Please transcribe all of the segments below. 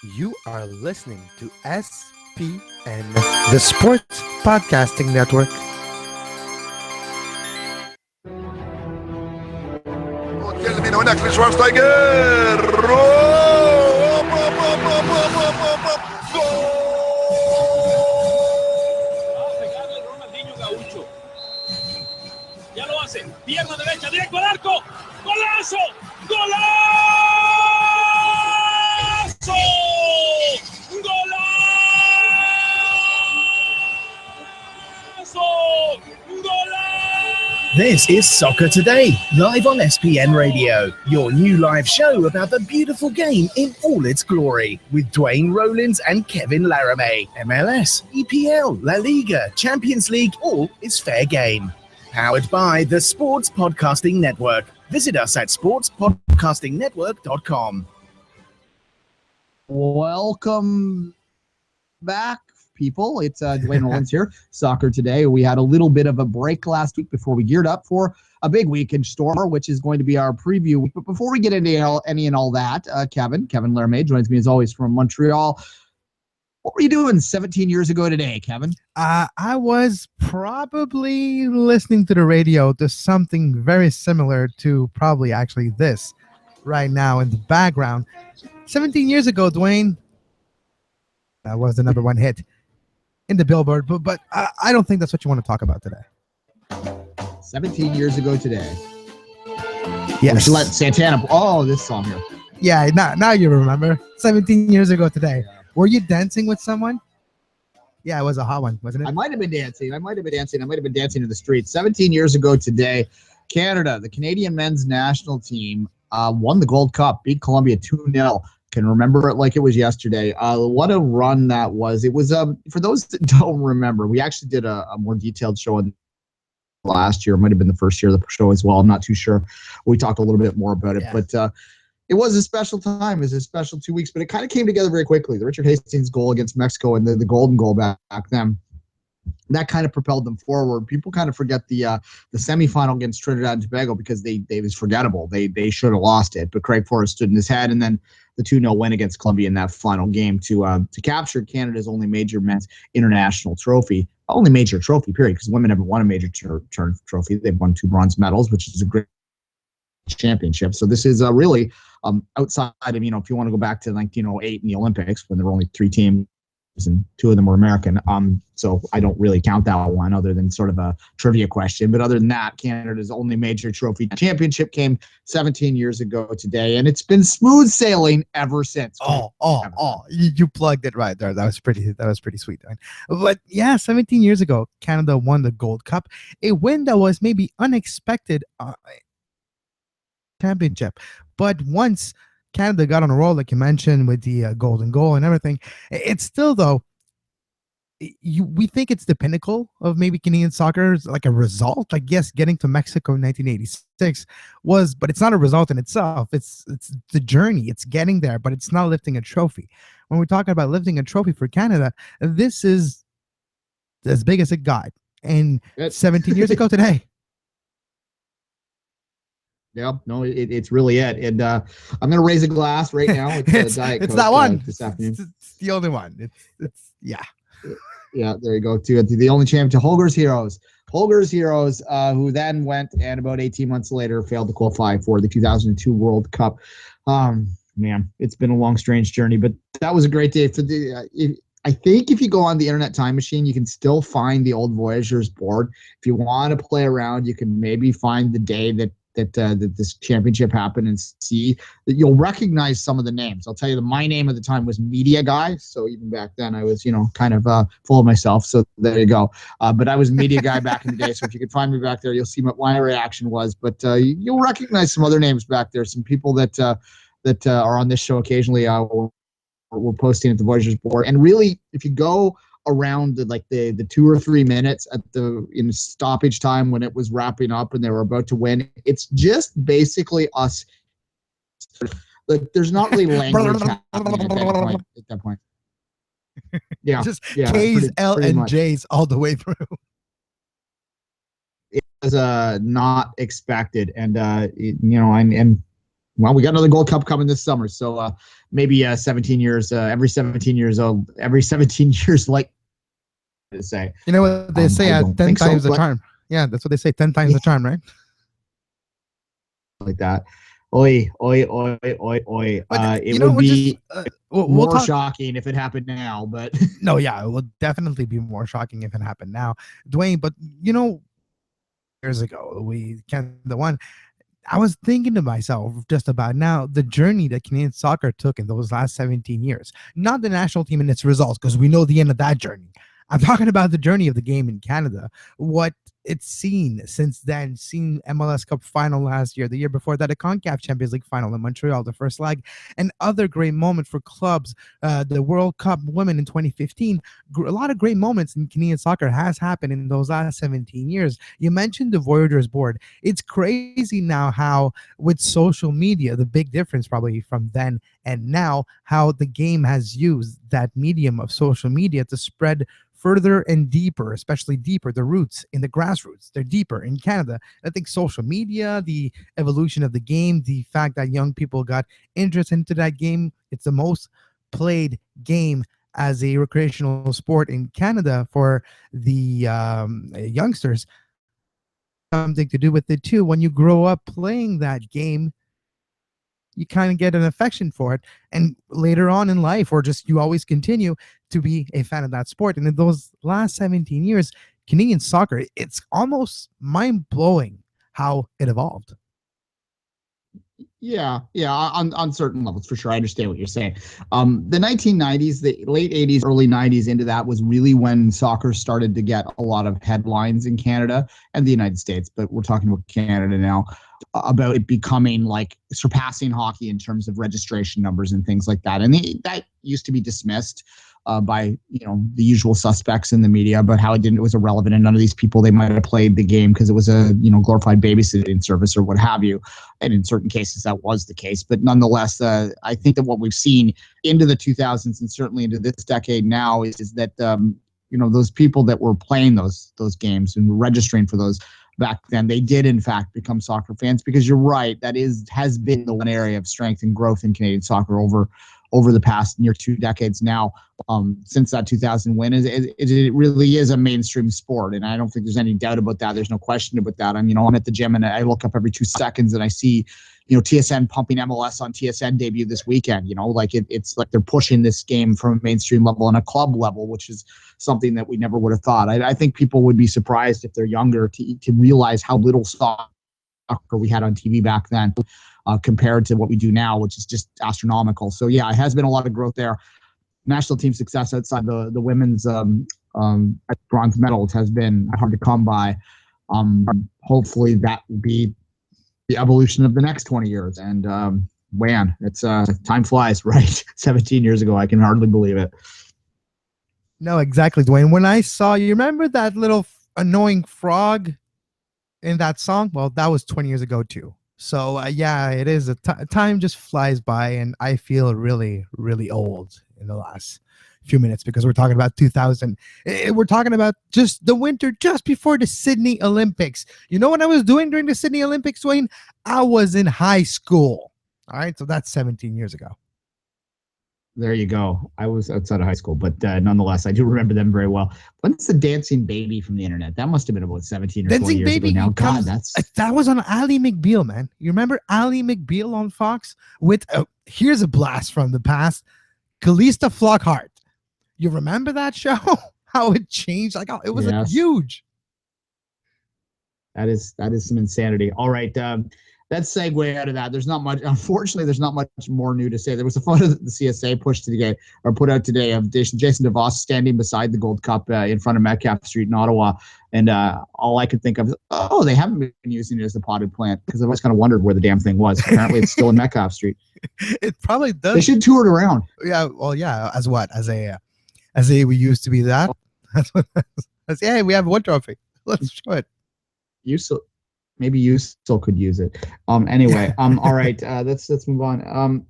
You are listening to SPN, the Sports Podcasting Network. من هناك لشوارشتايجر Ya lo hace, pierna derecha, directo al arco, golazo, golazo, golazo, golazo. This is Soccer Today, live on SPN Radio, your new live show about the beautiful game in all its glory, with Duane, Rollins and Kevin Laramee. MLS, EPL, La Liga, Champions League, all is fair game. Powered by the Sports Podcasting Network. Visit us at sportspodcastingnetwork.com. Welcome back, people. It's Duane Rollins here. Soccer Today. We had a little bit of a break last week before we geared up for a big week in store, which is going to be our preview week. But before we get into any and all that, Kevin Laramee joins me as always from Montreal. What were you doing 17 years ago today, Kevin? I was probably listening to the radio to something very similar to probably actually this right now in the background. 17 years ago, Duane, that was the number one hit in the Billboard, but I don't think that's what you want to talk about today. 17 years ago today. Yes. We should let Santana. Oh, this song here. Yeah, now you remember. 17 years ago today. Yeah. Were you dancing with someone? Yeah, it was a hot one, wasn't it? I might have been dancing in the streets. 17 years ago today, Canada, the Canadian men's national team, won the Gold Cup, beat Colombia 2-0. Can remember it like it was yesterday. What a run that was. It was, for those that don't remember, we actually did a more detailed show in last year. It might have been the first year of the show as well. I'm not too sure. We talked a little bit more about it, but it was a special time. It was a special 2 weeks, but it kind of came together very quickly. The Richard Hastings goal against Mexico and the golden goal back then, that kind of propelled them forward. People kind of forget the semifinal against Trinidad and Tobago because they was forgettable. They should have lost it, but Craig Forrest stood in his head, and then the 2-0 win against Colombia in that final game to capture Canada's only major men's international trophy. Only major trophy, period, because women haven't won a major trophy. They've won 2 bronze medals, which is a great championship. So this is really outside of, if you want to go back to 1908 in the Olympics when there were only 3 teams and 2 of them were American. So I don't really count that one other than sort of a trivia question. But other than that, Canada's only major trophy championship came 17 years ago today, and it's been smooth sailing ever since. You plugged it right there. That was pretty sweet. But yeah, 17 years ago, Canada won the Gold Cup, a win that was maybe unexpected championship. But once Canada got on a roll, like you mentioned, with the golden goal and everything, it's still, though, we think it's the pinnacle of maybe Canadian soccer, like a result. Like, yes, getting to Mexico in 1986 was, but it's not a result in itself. It's the journey. It's getting there, but it's not lifting a trophy. When we're talking about lifting a trophy for Canada, this is as big as it got. And 17 years ago today. Yeah, no, it's really it. And I'm going to raise a glass right now. It's Diet Coke, that one this afternoon. It's the only one. It's Yeah, there you go. To the only champion, to Holger's Heroes, who then went and about 18 months later failed to qualify for the 2002 World Cup. Man, it's been a long, strange journey, but that was a great day. I think if you go on the Internet Time Machine, you can still find the old Voyageurs board. If you want to play around, you can maybe find the day that this championship happened and see that you'll recognize some of the names. I'll tell you, my name at the time was Media Guy. So even back then I was, kind of full of myself. So there you go. But I was Media Guy back in the day. So if you could find me back there, you'll see what my reaction was. But you'll recognize some other names back there. Some people that are on this show occasionally we're posting at the Voyageurs board. And really, if you go around the 2 or 3 minutes in stoppage time when it was wrapping up and they were about to win, it's just basically us. Like, there's not really language happening at that point. Yeah, just K's, L, and J's all the way through. It was not expected, and and Well, we got another Gold Cup coming this summer, so maybe 17 years, every 17 years old, every 17 years, like to say. You know what they say, 10 times the charm. Yeah, that's what they say, 10 times the charm, right? Like that. Oi, oi, oi, oi, oi. It would be more shocking if it happened now, but no, yeah, it would definitely be more shocking if it happened now, Duane. But years ago, we Canada won. I was thinking to myself just about now the journey that Canadian soccer took in those last 17 years, not the national team and its results, because we know the end of that journey. I'm talking about the journey of the game in Canada, what it's seen since then, seen MLS Cup final last year, the year before that, a CONCACAF Champions League final in Montreal, the first leg, and other great moments for clubs, the World Cup women in 2015. A lot of great moments in Canadian soccer has happened in those last 17 years. You mentioned the Voyageurs board. It's crazy now how with social media, the big difference probably from then and now, how the game has used that medium of social media to spread further and deeper, especially deeper, the roots in the grassroots. They're deeper in Canada. I think social media, the evolution of the game, the fact that young people got interest into that game, it's the most played game as a recreational sport in Canada for the youngsters. Something to do with it too. When you grow up playing that game, you kind of get an affection for it, and later on in life, or just you always continue to be a fan of that sport. And in those last 17 years, Canadian soccer, it's almost mind-blowing how it evolved. Yeah, on certain levels, for sure. I understand what you're saying. The 1990s, the late 80s, early 90s into that was really when soccer started to get a lot of headlines in Canada and the United States, but we're talking about Canada now, about it becoming like surpassing hockey in terms of registration numbers and things like that. And that used to be dismissed by the usual suspects in the media about how it was irrelevant, and none of these people, they might have played the game because it was a glorified babysitting service or what have you. And in certain cases that was the case, but nonetheless, I think that what we've seen into the 2000s and certainly into this decade now is that those people that were playing those games and registering for those back then, they did in fact become soccer fans, because you're right, that has been the one area of strength and growth in Canadian soccer over the past near 2 decades now, since that 2000 win. It really is a mainstream sport, and I don't think there's any doubt about that. There's no question about that. I'm at the gym and I look up every 2 seconds and I see TSN pumping MLS on TSN debut this weekend. It's like they're pushing this game from a mainstream level and a club level, which is something that we never would have thought. I think people would be surprised if they're younger to realize how little soccer we had on TV back then, compared to what we do now, which is just astronomical. So yeah, it has been a lot of growth there. National team success outside the women's bronze medals has been hard to come by. Hopefully that will be the evolution of the next 20 years. And man, it's time flies, right? 17 years ago, I can hardly believe it. No, exactly, Duane. When I saw, you remember that little annoying frog in that song? Well, that was 20 years ago too. So yeah, it is time just flies by, and I feel really, really old in the last few minutes because we're talking about 2000. We're talking about just the winter just before the Sydney Olympics. You know what I was doing during the Sydney Olympics, Duane? I was in high school. All right, so that's 17 years ago. There you go. I was outside of high school, but nonetheless, I do remember them very well. When's the dancing baby from the internet? That must have been about 17 or 20 years ago now. God, that was on Ally McBeal, man. You remember Ally McBeal on Fox with here's a blast from the past, Calista Flockhart. You remember that show? How it changed? It was huge. That is some insanity. All right. Let's segue out of that. Unfortunately, there's not much more new to say. There was a photo that the CSA put out today of Jason DeVos standing beside the Gold Cup in front of Metcalfe Street in Ottawa. And all I could think of is, they haven't been using it as a potted plant, because I've always kind of wondered where the damn thing was. Apparently, it's still in Metcalfe Street. It probably does. They should tour it around. Yeah. Well, yeah. As what? As a we used to be that. Hey, we have one trophy. Let's show it. Maybe you still could use it. Anyway, all right, let's move on.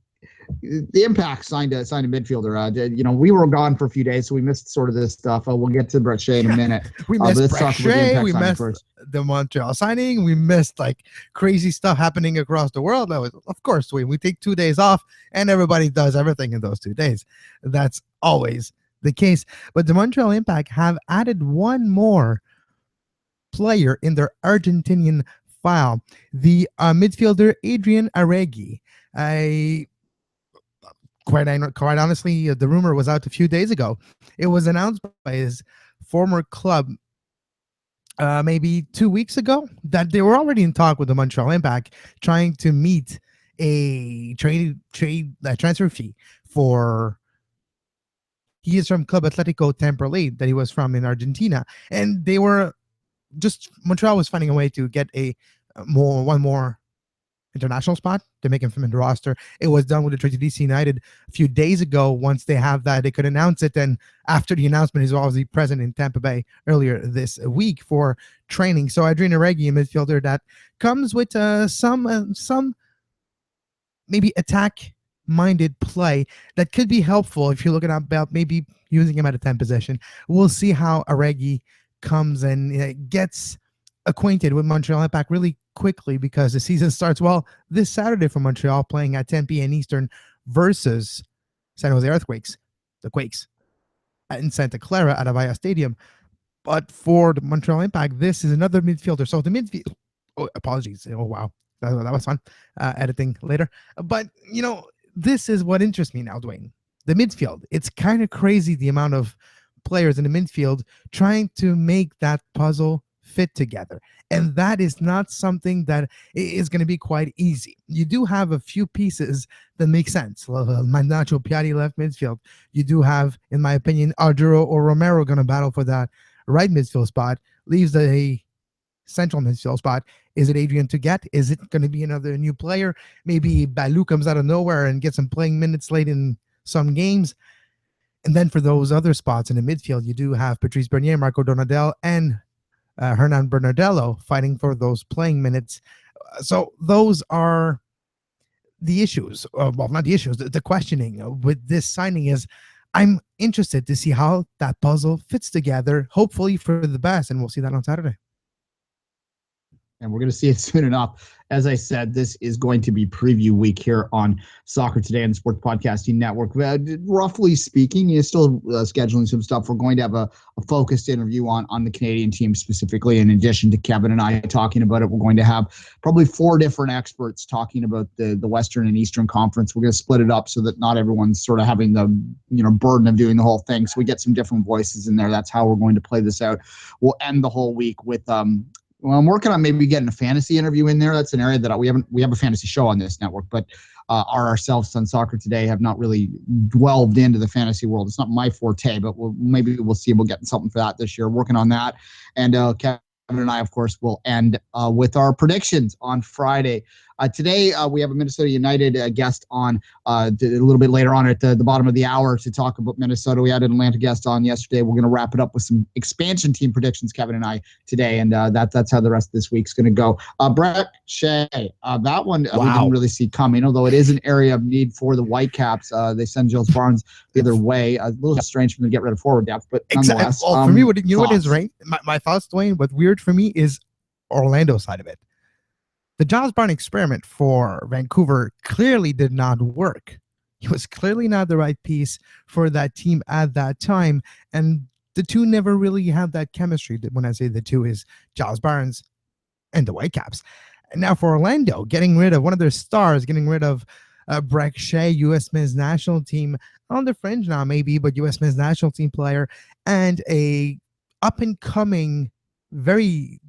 the Impact signed a midfielder. We were gone for a few days, so we missed sort of this stuff. We'll get to Brett Shea in a minute. We missed let's Brett talk about the Shea. Impact We signing missed first. the Montreal signing. We missed like crazy stuff happening across the world. That was, of course, we take 2 days off, and everybody does everything in those 2 days. That's always the case. But the Montreal Impact have added one more player in their Argentinian file, the midfielder Adrian Arregui. Quite honestly, the rumor was out a few days ago. It was announced by his former club maybe 2 weeks ago that they were already in talk with the Montreal Impact, trying to meet a transfer fee for. He is from Club Atletico Temperley that he was from in Argentina, and they were Montreal was finding a way to get one more international spot to make him from the roster. It was done with the trade to DC United a few days ago. Once they have that, they could announce it. And after the announcement, he's obviously present in Tampa Bay earlier this week for training. So Adrian Arregui, a midfielder that comes with some maybe attack-minded play that could be helpful if you're looking about maybe using him at a 10 position. We'll see how Arregui comes and gets acquainted with Montreal Impact really quickly, because the season starts this Saturday for Montreal, playing at 10 p.m. Eastern versus San Jose Earthquakes, the Quakes, in Santa Clara at Avaya Stadium. But for the Montreal Impact, this is another midfielder. So the midfield, apologies. Oh, wow. That was fun. Editing later. But, this is what interests me now, Duane. The midfield. It's kind of crazy the amount of players in the midfield trying to make that puzzle fit together. And that is not something that is going to be quite easy. You do have a few pieces that make sense. Nacho Piatti left midfield. You do have, in my opinion, Arturo or Romero going to battle for that right midfield spot. Leaves a central midfield spot. Is it Adrian Tuguet? Is it going to be another new player? Maybe Balou comes out of nowhere and gets some playing minutes late in some games. And then for those other spots in the midfield, you do have Patrice Bernier, Marco Donadel, and Hernan Bernardello fighting for those playing minutes. So those are the issues. Not the issues. The questioning with this signing is, I'm interested to see how that puzzle fits together, hopefully for the best, and we'll see that on Saturday. And we're going to see it soon enough. As I said, this is going to be preview week here on Soccer Today and the Sports Podcasting Network. Roughly speaking, you're still scheduling some stuff. We're going to have a focused interview on the Canadian team specifically. In addition to Kevin and I talking about it, we're going to have probably 4 different experts talking about the Western and Eastern Conference. We're going to split it up so that not everyone's sort of having the burden of doing the whole thing. So we get some different voices in there. That's how we're going to play this out. We'll end the whole week with well, I'm working on maybe getting a fantasy interview in there. That's an area that we have a fantasy show on this network, but ourselves on Soccer Today have not really delved into the fantasy world. It's not my forte, but maybe we'll see. We'll get something for that this year. Working on that. And Kevin and I, of course, will end with our predictions on Friday. Today, we have a Minnesota United guest on a little bit later on at the bottom of the hour to talk about Minnesota. We had an Atlanta guest on yesterday. We're going to wrap it up with some expansion team predictions, Kevin and I, today. And that's how the rest of this week's going to go. Brett Shea, that one we didn't really see coming, although it is an area of need for the Whitecaps. They send Jules Barnes the other way. A little strange for them to get rid of forward depth, but nonetheless. Exactly. For me, what is right? My thoughts, Duane, what's weird for me is Orlando side of it. The Giles Barnes experiment for Vancouver clearly did not work. He was clearly not the right piece for that team at that time, and the two never really had that chemistry. When I say the two, is Giles Barnes and the Whitecaps. And now for Orlando, getting rid of one of their stars, getting rid of Brett Shea, U.S. men's national team, on the fringe now maybe, but U.S. men's national team player, and a up-and-coming, very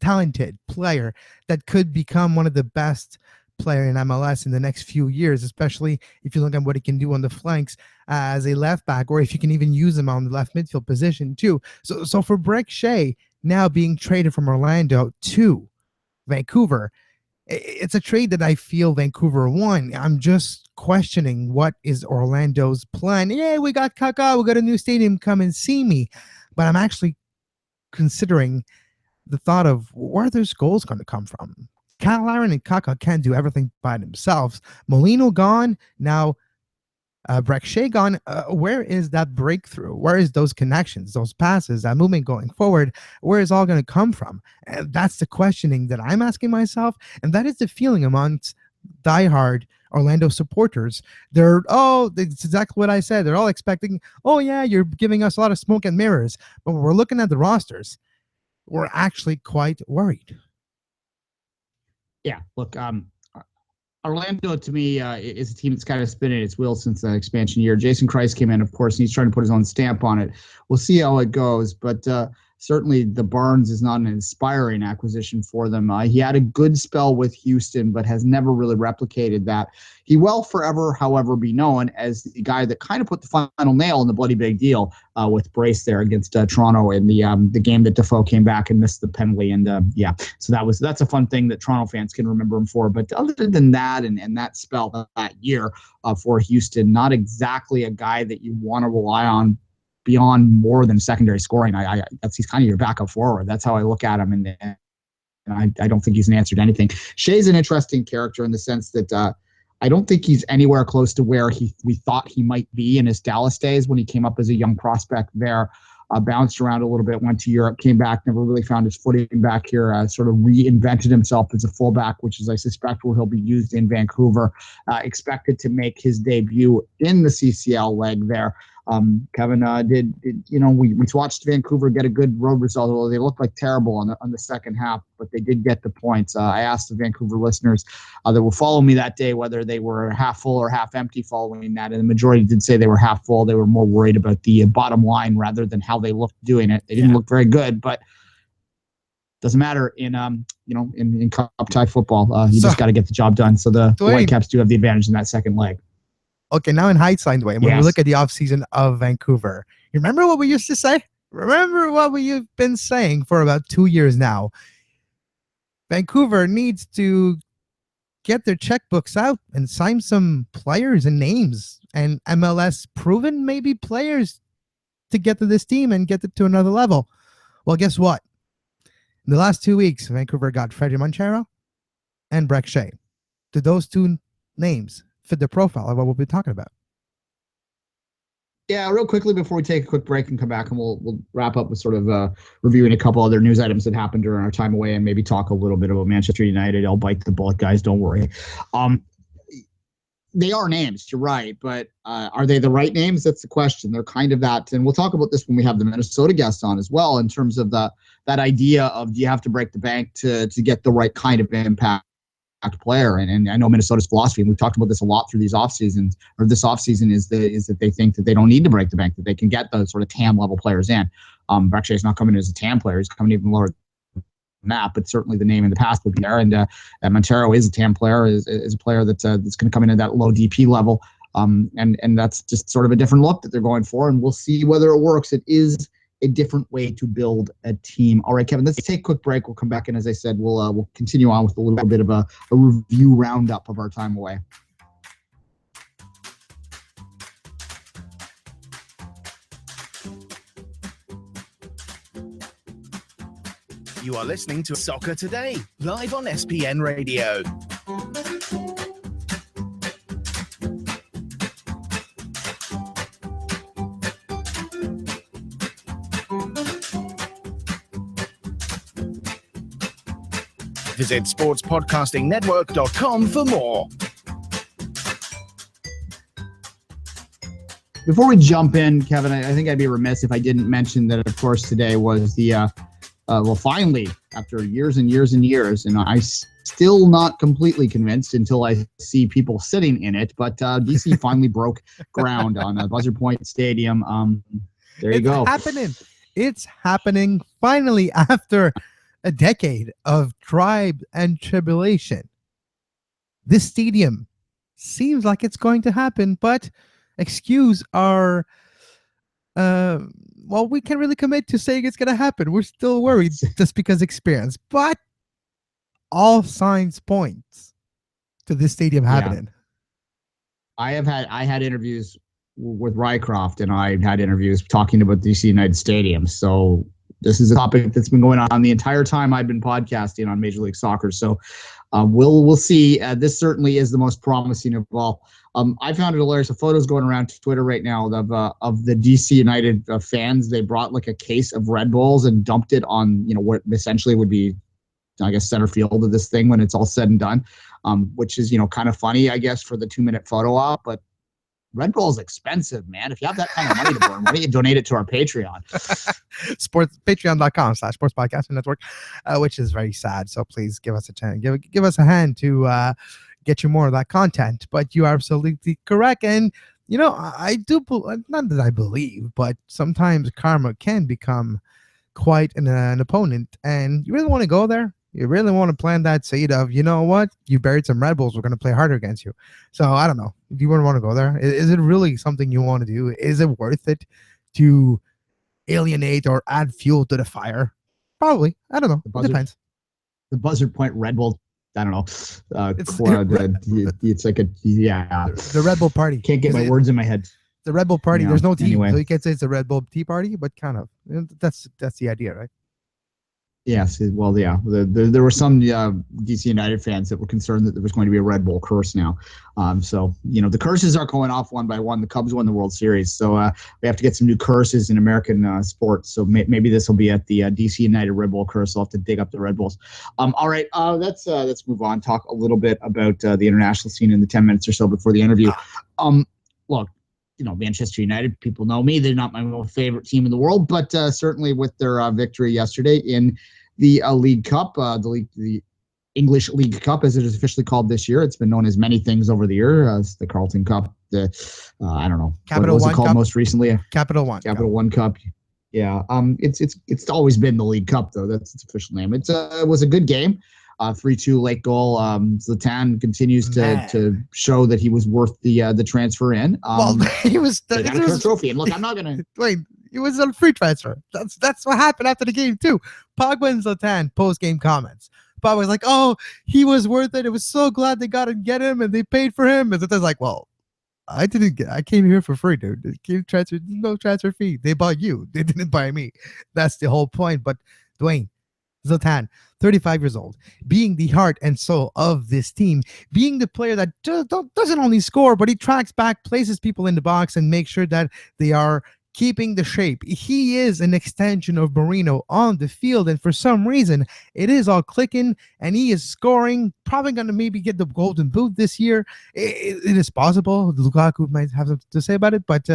talented player that could become one of the best player in MLS in the next few years, especially if you look at what he can do on the flanks as a left back, or if you can even use him on the left midfield position too. So for Brett Shea now being traded from Orlando to Vancouver, it's a trade that I feel Vancouver won. I'm just questioning what is Orlando's plan. Yeah, we got Kaká, we got a new stadium, come and see me. But I'm actually considering the thought of where are those goals going to come from? Kyle Aaron and Kaka can't do everything by themselves. Molino gone. Now Breck Shea gone. Where is that breakthrough? Where is those connections, those passes, that movement going forward? Where is all going to come from? And that's the questioning that I'm asking myself. And that is the feeling amongst diehard Orlando supporters. It's exactly what I said. They're all expecting, oh yeah, you're giving us a lot of smoke and mirrors. But when we're looking at the rosters, we're actually quite worried. Yeah, look, Orlando, to me, is a team that's kind of spinning its wheels since the expansion year. Jason Kreis came in, of course, and he's trying to put his own stamp on it. We'll see how it goes, but certainly the Barnes is not an inspiring acquisition for them. He had a good spell with Houston, but has never really replicated that. He will forever, however, be known as the guy that kind of put the final nail in the bloody big deal with Brace there against Toronto in the game that Defoe came back and missed the penalty. And so that's a fun thing that Toronto fans can remember him for. But other than that and that spell that year for Houston, not exactly a guy that you want to rely on beyond more than secondary scoring. He's kind of your backup forward. That's how I look at him, and I don't think he's an answer to anything. Shea's an interesting character in the sense that I don't think he's anywhere close to where we thought he might be in his Dallas days when he came up as a young prospect there. Bounced around a little bit, went to Europe, came back, never really found his footing back here, sort of reinvented himself as a fullback, which is, I suspect, where he'll be used in Vancouver. Expected to make his debut in the CCL leg there. Kevin, we watched Vancouver get a good road result, although they looked like terrible on the second half, but they did get the points. I asked the Vancouver listeners that will follow me that day whether they were half full or half empty following that, and the majority did say they were half full. They were more worried about the bottom line rather than how they looked doing it. They didn't look very good, but doesn't matter in cup tie football. You just got to get the job done. So the Whitecaps do have the advantage in that second leg. Okay, now in hindsight, Duane, when we look at the offseason of Vancouver, you remember what we used to say? Remember what we've been saying for about 2 years now? Vancouver needs to get their checkbooks out and sign some players and names and MLS proven maybe players to get to this team and get it to another level. Well, guess what? In the last 2 weeks, Vancouver got Freddie Monchero and Breck Shea. Did those two names fit the profile of what we'll be talking about? Yeah, real quickly before we take a quick break and come back, and we'll wrap up with sort of reviewing a couple other news items that happened during our time away and maybe talk a little bit about Manchester United. I'll bite the bullet, guys. Don't worry. They are names, you're right, but are they the right names? That's the question. They're kind of that, and we'll talk about this when we have the Minnesota guest on as well, in terms of that idea of, do you have to break the bank to get the right kind of impact player? And I know Minnesota's philosophy, and we've talked about this a lot through these off seasons, or this off season, is that they think that they don't need to break the bank, that they can get those sort of TAM level players in. Breck Shea's not coming as a TAM player; he's coming even lower than that. But certainly the name in the past would be there. And Montero is a TAM player, is a player that's going to come in at that low DP level. And that's just sort of a different look that they're going for, and we'll see whether it works. It is a different way to build a team. All right, Kevin, let's take a quick break. We'll come back, and as I said, we'll continue on with a little bit of a review roundup of our time away. You are listening to Soccer Today, live on SPN Radio. Visit sportspodcastingnetwork.com for more. Before we jump in, Kevin, I think I'd be remiss if I didn't mention that, of course, today was the, finally, after years and years and years, and I'm still not completely convinced until I see people sitting in it, but DC finally broke ground on Buzzard Point Stadium. There you go. It's happening finally after a decade of tribe and tribulation. This stadium seems like it's going to happen, but excuse our we can't really commit to saying it's going to happen. We're still worried just because experience, but all signs point to this stadium happening. I had interviews with Rycroft, and I had interviews talking about DC United Stadium. So this is a topic that's been going on the entire time I've been podcasting on Major League Soccer. So we'll see. This certainly is the most promising of all. I found it hilarious. A photo's going around Twitter right now of the DC United fans. They brought like a case of Red Bulls and dumped it on, what essentially would be, I guess, center field of this thing when it's all said and done, which is, kind of funny, I guess, for the 2-minute photo op. But Red Bull is expensive, man. If you have that kind of money to burn, why don't you donate it to our Patreon? Patreon.com/sportspodcasting network, which is very sad. So please give us a chance, give us a hand to get you more of that content. But you are absolutely correct. And, I do, not that I believe, but sometimes karma can become quite an opponent. And you really want to go there? You really want to plant that seed of, you know what? You buried some Red Bulls. We're going to play harder against you. So I don't know. Do you want to go there? Is it really something you want to do? Is it worth it to alienate or add fuel to the fire? Probably. I don't know. It depends. The Buzzard Point Red Bull. I don't know. It's like the Red Bull party. Can't get my words in my head. The Red Bull party. There's no tea, anyway. So you can't say it's a Red Bull tea party, but kind of. That's the idea, right? Yes, well, yeah. There were some DC United fans that were concerned that there was going to be a Red Bull curse now. So, the curses are going off one by one. The Cubs won the World Series, so we have to get some new curses in American sports. So maybe this will be at the DC United Red Bull curse. I'll have to dig up the Red Bulls. All right, let's move on. Talk a little bit about the international scene in the 10 minutes or so before the interview. Look. Manchester United, people know me. They're not my most favorite team in the world, but certainly with their victory yesterday in the League Cup, the English League Cup, as it is officially called this year. It's been known as many things over the year, as the Carlton Cup, I don't know. Capital what was One it called Cup? Most recently? Capital One. Capital One Cup. Yeah. It's always been the League Cup, though. That's its official name. It was a good game. 3-2 late goal. Zlatan continues to show that he was worth the transfer in. He was. They got a trophy. And look, I'm not gonna. Wait, it was a free transfer. That's what happened after the game too. Pogba and Zlatan post game comments. Pogba was like, "Oh, he was worth it. It was so glad they got to get him and they paid for him." And Zlatan's like, "Well, I came here for free, dude. No transfer fee. They bought you. They didn't buy me. That's the whole point." But Duane, Zlatan, 35 years old, being the heart and soul of this team, being the player that doesn't only score, but he tracks back, places people in the box, and makes sure that they are keeping the shape. He is an extension of Marino on the field, and for some reason, it is all clicking, and he is scoring, probably going to maybe get the golden boot this year. It is possible. Lukaku might have something to say about it, but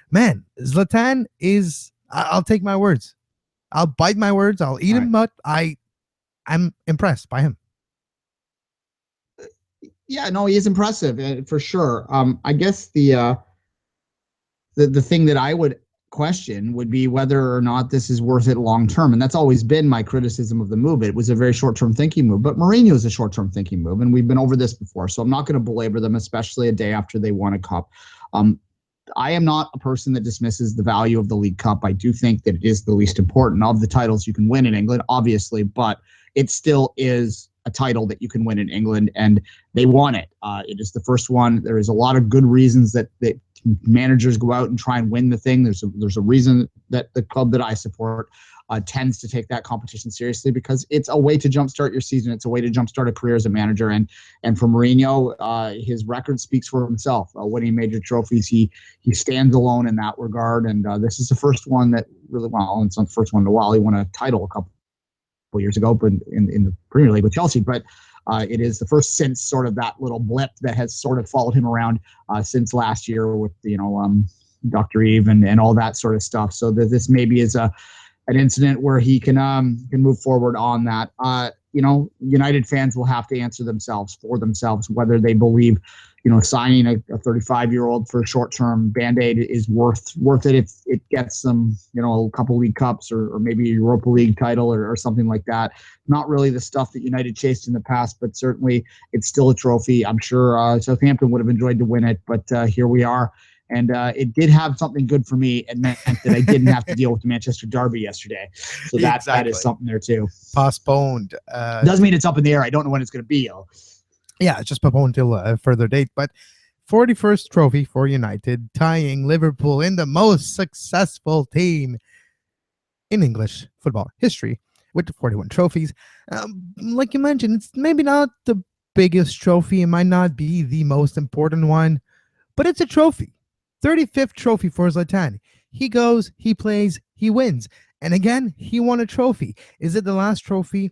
man, Zlatan is, I'll take my words. I'll bite my words. I'll eat him, but I'm impressed by him. Yeah, no, he is impressive for sure. I guess the thing that I would question would be whether or not this is worth it long term, and that's always been my criticism of the move. It was a very short term thinking move, but Mourinho is a short term thinking move, and we've been over this before, so I'm not going to belabor them, especially a day after they won a cup. I am not a person that dismisses the value of the League Cup. I do think that it is the least important of the titles you can win in England, obviously, but it still is a title that you can win in England, and they won it. It is the first one. There is a lot of good reasons that managers go out and try and win the thing. There's a reason that the club that I support tends to take that competition seriously, because it's a way to jumpstart your season. It's a way to jumpstart a career as a manager. And for Mourinho, his record speaks for himself. Winning major trophies, he stands alone in that regard. And this is the first one that really, well, it's not the first one in a while. He won a title a couple years ago, but in the Premier League with Chelsea. But it is the first since sort of that little blip that has sort of followed him around since last year with Dr. Eve and all that sort of stuff. So that this maybe is an incident where he can move forward on that. United fans will have to answer for themselves whether they believe, signing a 35-year-old for a short-term Band-Aid is worth it if it gets them, a couple League Cups or maybe a Europa League title or something like that. Not really the stuff that United chased in the past, but certainly it's still a trophy. I'm sure Southampton would have enjoyed to win it, but here we are. And it did have something good for me. It meant that I didn't have to deal with the Manchester Derby yesterday. So that is something there too. Postponed. Doesn't mean it's up in the air. I don't know when it's going to be, though. Yeah, it's just postponed until a further date. But 41st trophy for United, tying Liverpool in the most successful team in English football history. with the 41 trophies. Like you mentioned, it's maybe not the biggest trophy. It might not be the most important one, but it's a trophy. 35th trophy for Zlatan. He goes, he plays, he wins. And again, he won a trophy. Is it the last trophy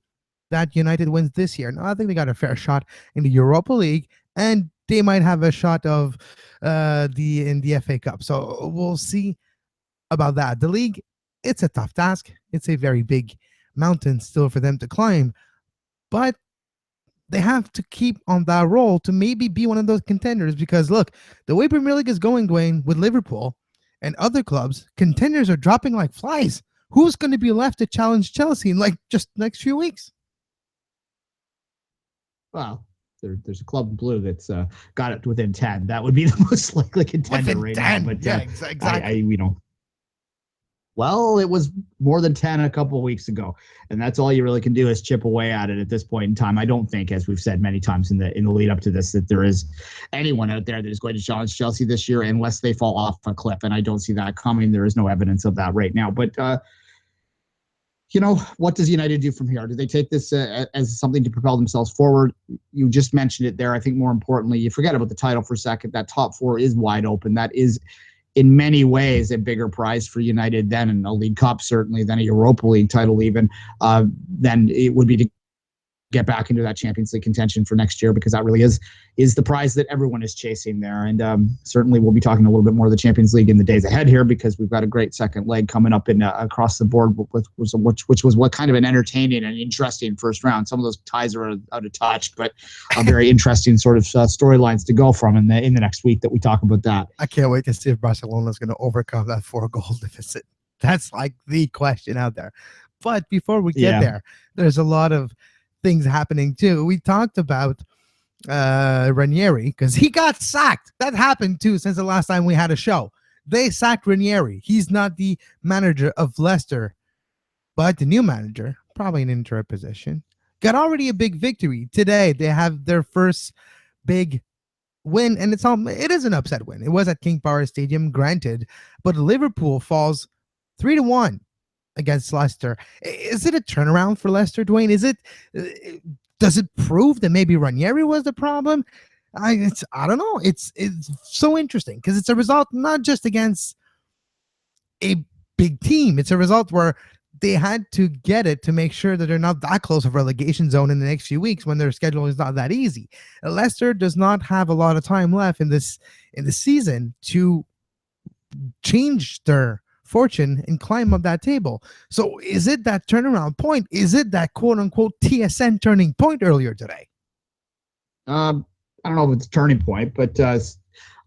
that United wins this year? No, I think they got a fair shot in the Europa League, and they might have a shot of in the FA Cup. So we'll see about that. The league, it's a tough task. It's a very big mountain still for them to climb, but they have to keep on that roll to maybe be one of those contenders, because look, the way Premier League is going, Duane, with Liverpool and other clubs, contenders are dropping like flies. Who's going to be left to challenge Chelsea in like just next few weeks? Well, there's a club in blue that's got it within 10. That would be the most likely contender Within right 10. now. But Yeah, exactly. Well, it was more than 10 a couple of weeks ago, and that's all you really can do is chip away at it at this point in time. I don't think, as we've said many times in the lead up to this, that there is anyone out there that is going to challenge Chelsea this year unless they fall off a cliff, and I don't see that coming. There is no evidence of that right now. But what does United do from here? Do they take this as something to propel themselves forward? You just mentioned it there. I think more importantly, you forget about the title for a second. That top four is wide open. That is, in many ways, a bigger prize for United than a League Cup, certainly, than a Europa League title even, than it would be to get back into that Champions League contention for next year, because that really is the prize that everyone is chasing there. And certainly we'll be talking a little bit more of the Champions League in the days ahead here, because we've got a great second leg coming up in across the board, which was what kind of an entertaining and interesting first round. Some of those ties are out of touch, but very interesting sort of storylines to go from in the next week that we talk about that. I can't wait to see if Barcelona is going to overcome that 4-goal deficit. That's like the question out there. But before we get there, there's a lot of things happening too. We talked about Ranieri because he got sacked. That happened too since the last time we had a show. They sacked Ranieri. He's not the manager of Leicester, but the new manager, probably an interim position, got already a big victory today. They have their first big win, and it is an upset win. It was at King Power Stadium, granted, but Liverpool falls 3-1 against Leicester. Is it a turnaround for Leicester, Duane? Does it prove that maybe Ranieri was the problem? I don't know. It's so interesting because it's a result not just against a big team. It's a result where they had to get it to make sure that they're not that close of relegation zone in the next few weeks when their schedule is not that easy. Leicester does not have a lot of time left in the season to change their fortune and climb up that table. So is it that turnaround point? Is it that quote unquote TSN turning point earlier today? I don't know if it's a turning point, but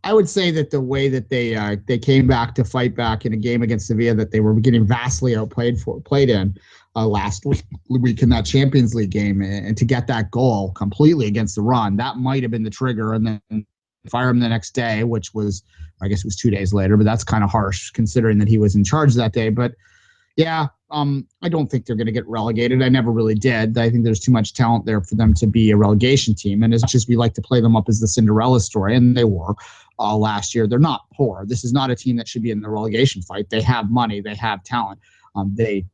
I would say that the way that they came back to fight back in a game against Sevilla that they were getting vastly played in last week in that Champions League game, and to get that goal completely against the run, that might have been the trigger, and then fire him the next day, which was, I guess it was 2 days later, but that's kind of harsh considering that he was in charge that day. But yeah, I don't think they're going to get relegated. I never really did. I think there's too much talent there for them to be a relegation team. And as much as we like to play them up as the Cinderella story, and they were last year, they're not poor. This is not a team that should be in the relegation fight. They have money. They have talent. They,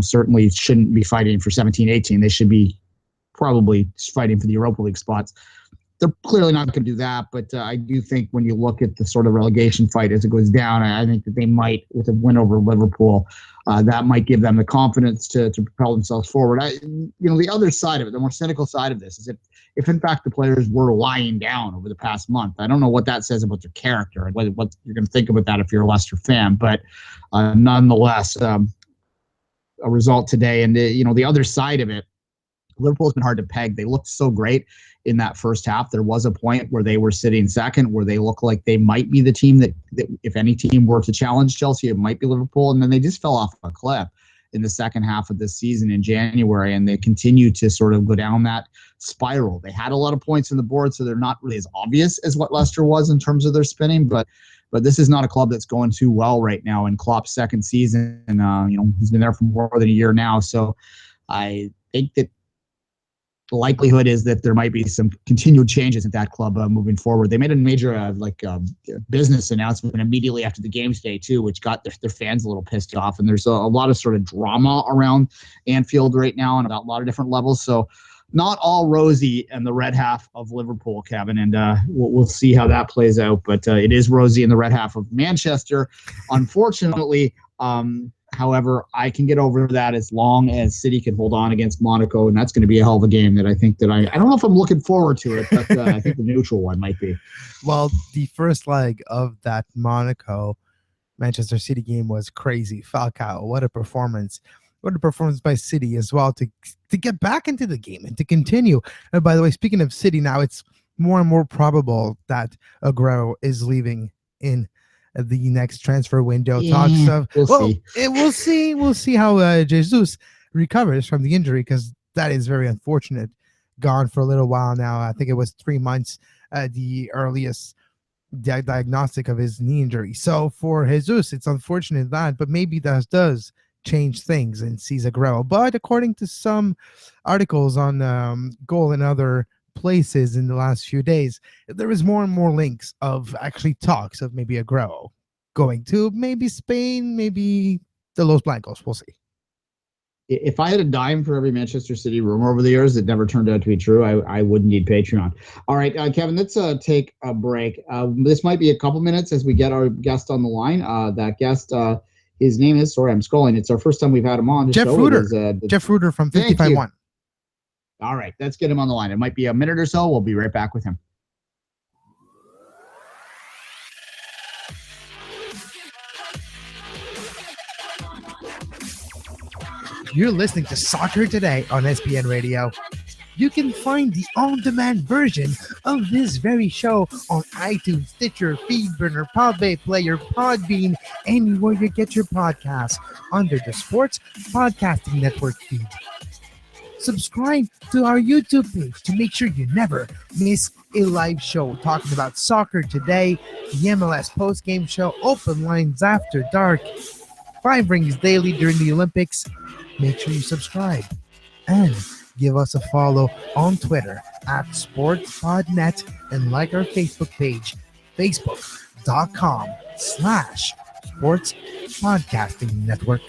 certainly shouldn't be fighting for 17-18. They should be probably fighting for the Europa League spots. They're clearly not going to do that, but I do think when you look at the sort of relegation fight as it goes down, I think that they might, with a win over Liverpool, that might give them the confidence to propel themselves forward. The other side of it, the more cynical side of this, is if in fact the players were lying down over the past month, I don't know what that says about their character and what you're going to think about that if you're a Leicester fan, but nonetheless, a result today. And the other side of it, Liverpool's been hard to peg. They looked so great in that first half. There was a point where they were sitting second, where they looked like they might be the team that if any team were to challenge Chelsea, it might be Liverpool. And then they just fell off a cliff in the second half of this season in January, and they continue to sort of go down that spiral. They had a lot of points on the board, so they're not really as obvious as what Leicester was in terms of their spinning, but this is not a club that's going too well right now in Klopp's second season. And, he's been there for more than a year now. So I think that the likelihood is that there might be some continued changes at that club moving forward. They made a major business announcement immediately after the game today too, which got their fans a little pissed off. And there's a lot of sort of drama around Anfield right now on a lot of different levels. So not all rosy in the red half of Liverpool, Kevin, and we'll see how that plays out. But it is rosy in the red half of Manchester, unfortunately. However, I can get over that as long as City can hold on against Monaco, and that's going to be a hell of a game that I think that I don't know if I'm looking forward to it, but I think the neutral one might be. Well, the first leg of that Monaco-Manchester City game was crazy. Falcao, what a performance. What a performance by City as well to get back into the game and to continue. And by the way, speaking of City, now it's more and more probable that Aguero is leaving in the next transfer window. Talks of we'll see how Jesus recovers from the injury, because that is very unfortunate. Gone for a little while now. I think it was 3 months, the earliest diagnostic of his knee injury. So for Jesus, it's unfortunate that, but maybe that does change things and sees Aguero. But according to some articles on Goal and other places in the last few days, there is more and more links of actually talks of maybe Aguero going to maybe Spain, maybe the Los Blancos. We'll see. If I had a dime for every Manchester City rumor over the years that never turned out to be true, I wouldn't need Patreon. All right, Kevin, let's take a break. This might be a couple minutes as we get our guest on the line. That guest, his name is, sorry, I'm scrolling. It's our first time we've had him on. Jeff Rueter. Jeff Rueter from FiftyFiveOne. All right, let's get him on the line. It might be a minute or so. We'll be right back with him. You're listening to Soccer Today on SPN Radio. You can find the on-demand version of this very show on iTunes, Stitcher, FeedBurner, Podbay Player, Podbean, anywhere you get your podcasts under the Sports Podcasting Network feed. Subscribe to our YouTube page to make sure you never miss a live show talking about soccer today, the MLS postgame show, open lines after dark, 5 rings daily during the Olympics. Make sure you subscribe and give us a follow on Twitter at SportsPodNet and like our Facebook page, facebook.com/Sports Podcasting Network.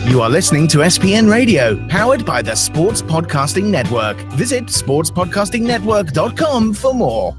You are listening to SPN Radio, powered by the Sports Podcasting Network. Visit sportspodcastingnetwork.com for more.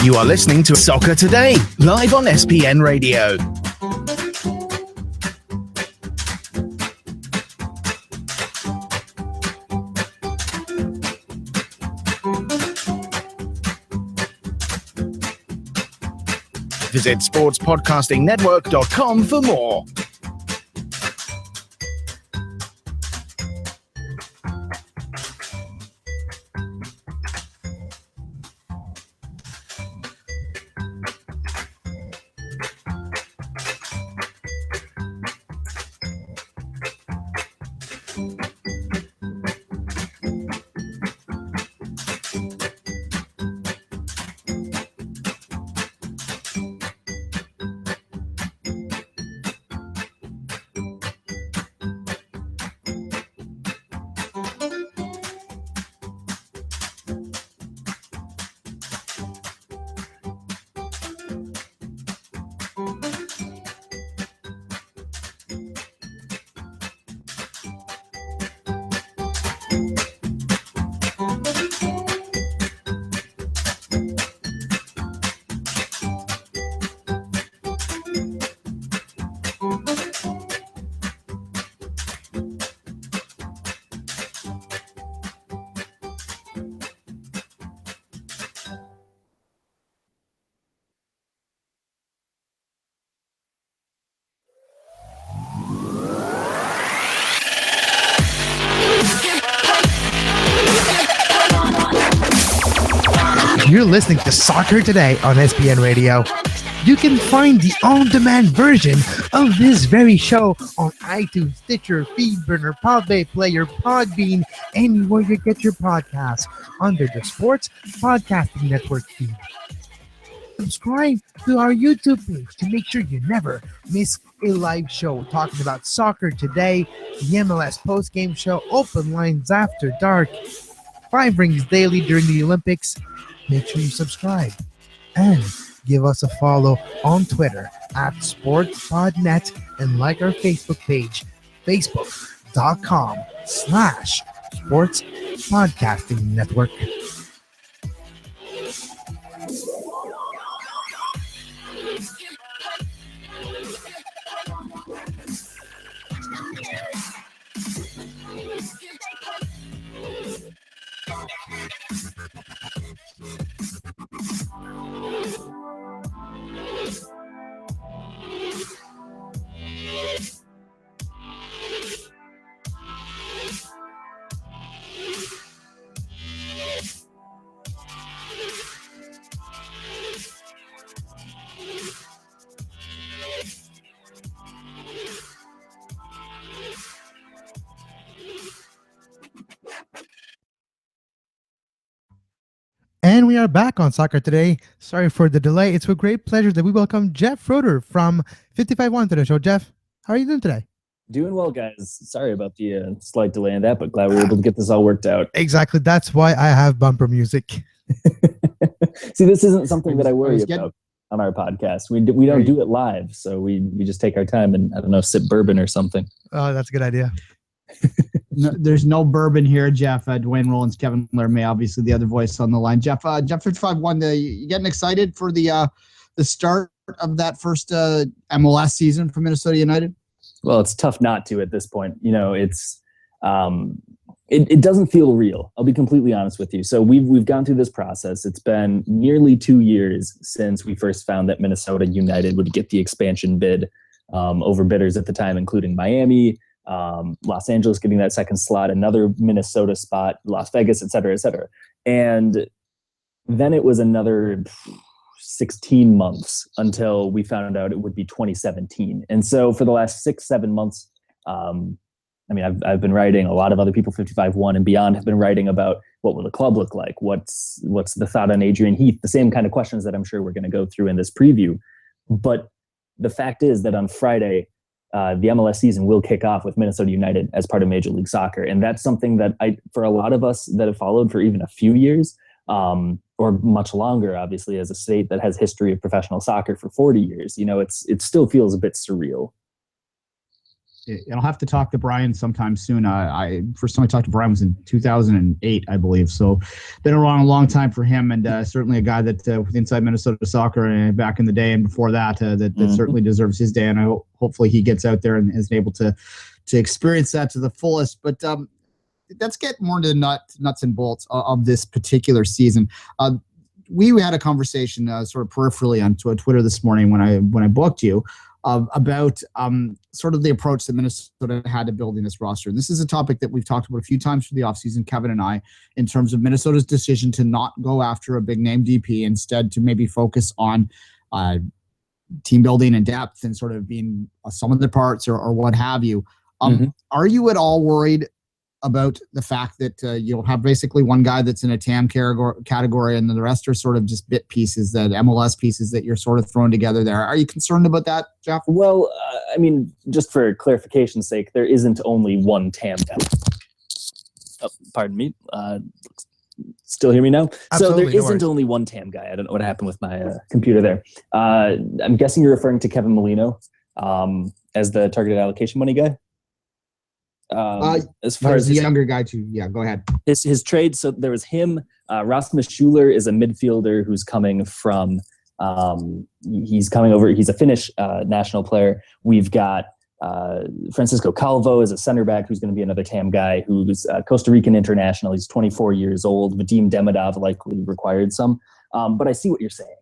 You are listening to Soccer Today, live on SPN Radio. Visit sportspodcastingnetwork.com for more. You're listening to Soccer Today on SPN Radio. You can find the on-demand version of this very show on iTunes, Stitcher, FeedBurner, Podbay Player, Podbean, anywhere you get your podcasts under the Sports Podcasting Network feed. Subscribe to our YouTube page to make sure you never miss a live show talking about soccer today, the MLS postgame show, open lines after dark, 5 rings daily during the Olympics. Make sure you subscribe and give us a follow on Twitter at SportsPodNet and like our Facebook page, facebook.com/Sports Podcasting Network. And we are back on Soccer Today. Sorry for the delay. It's with great pleasure that we welcome Jeff Rueter from FiftyFiveOne to the show. Jeff, how are you doing today? Doing well, guys. Sorry about the slight delay in that, but glad we were able to get this all worked out. Exactly. That's why I have bumper music. See, this isn't something that I worry about on our podcast. We don't do it live, so we just take our time and, I don't know, sip bourbon or something. Oh, that's a good idea. No, there's no bourbon here, Jeff. Duane, Rollins, Kevin Laramee, obviously the other voice on the line. Jeff, 55-1, you getting excited for the start of that first MLS season for Minnesota United? Well, it's tough not to at this point. You know, it's it doesn't feel real. I'll be completely honest with you. So we've gone through this process. It's been nearly 2 years since we first found that Minnesota United would get the expansion bid over bidders at the time, including Miami, Los Angeles getting that second slot, another Minnesota spot, Las Vegas, et cetera, et cetera. And then it was another 16 months until we found out it would be 2017. And so for the last 6-7 months, I mean, I've been writing, a lot of other people, 55-1 and beyond, have been writing about what will the club look like? What's the thought on Adrian Heath? The same kind of questions that I'm sure we're going to go through in this preview. But the fact is that on Friday, the MLS season will kick off with Minnesota United as part of Major League Soccer. And that's something that for a lot of us that have followed for even a few years, or much longer, obviously, as a state that has history of professional soccer for 40 years, you know, it still feels a bit surreal. I'll have to talk to Brian sometime soon. First time I talked to Brian was in 2008, I believe. So been around a long time for him, and certainly a guy that with inside Minnesota soccer and back in the day and before that, that certainly deserves his day. And hopefully he gets out there and is able to experience that to the fullest. But let's get more into the nuts and bolts of this particular season. we had a conversation sort of peripherally on Twitter this morning when I booked you about sort of the approach that Minnesota had to building this roster. And this is a topic that we've talked about a few times for the offseason, Kevin and I, in terms of Minnesota's decision to not go after a big name DP, instead to maybe focus on team building and depth and sort of being some of the parts or what have you. Are you at all worried about the fact that you'll have basically one guy that's in a TAM category and then the rest are sort of just bit pieces, that MLS pieces that you're sort of throwing together there? Are you concerned about that, Jeff? Well, I mean, just for clarification's sake, there isn't only one TAM guy. Oh, pardon me. Still hear me now? Absolutely, so there isn't only one TAM guy. I don't know what happened with my computer there. I'm guessing you're referring to Kevin Molino as the targeted allocation money guy. As far as the younger guy too, yeah, go ahead. His trade. So there was him. Rasmus Schuler is a midfielder who's coming from. He's coming over. He's a Finnish national player. We've got Francisco Calvo is a center back who's going to be another TAM guy who's Costa Rican international. He's 24 years old. Vadim Demidov likely required some. But I see what you're saying.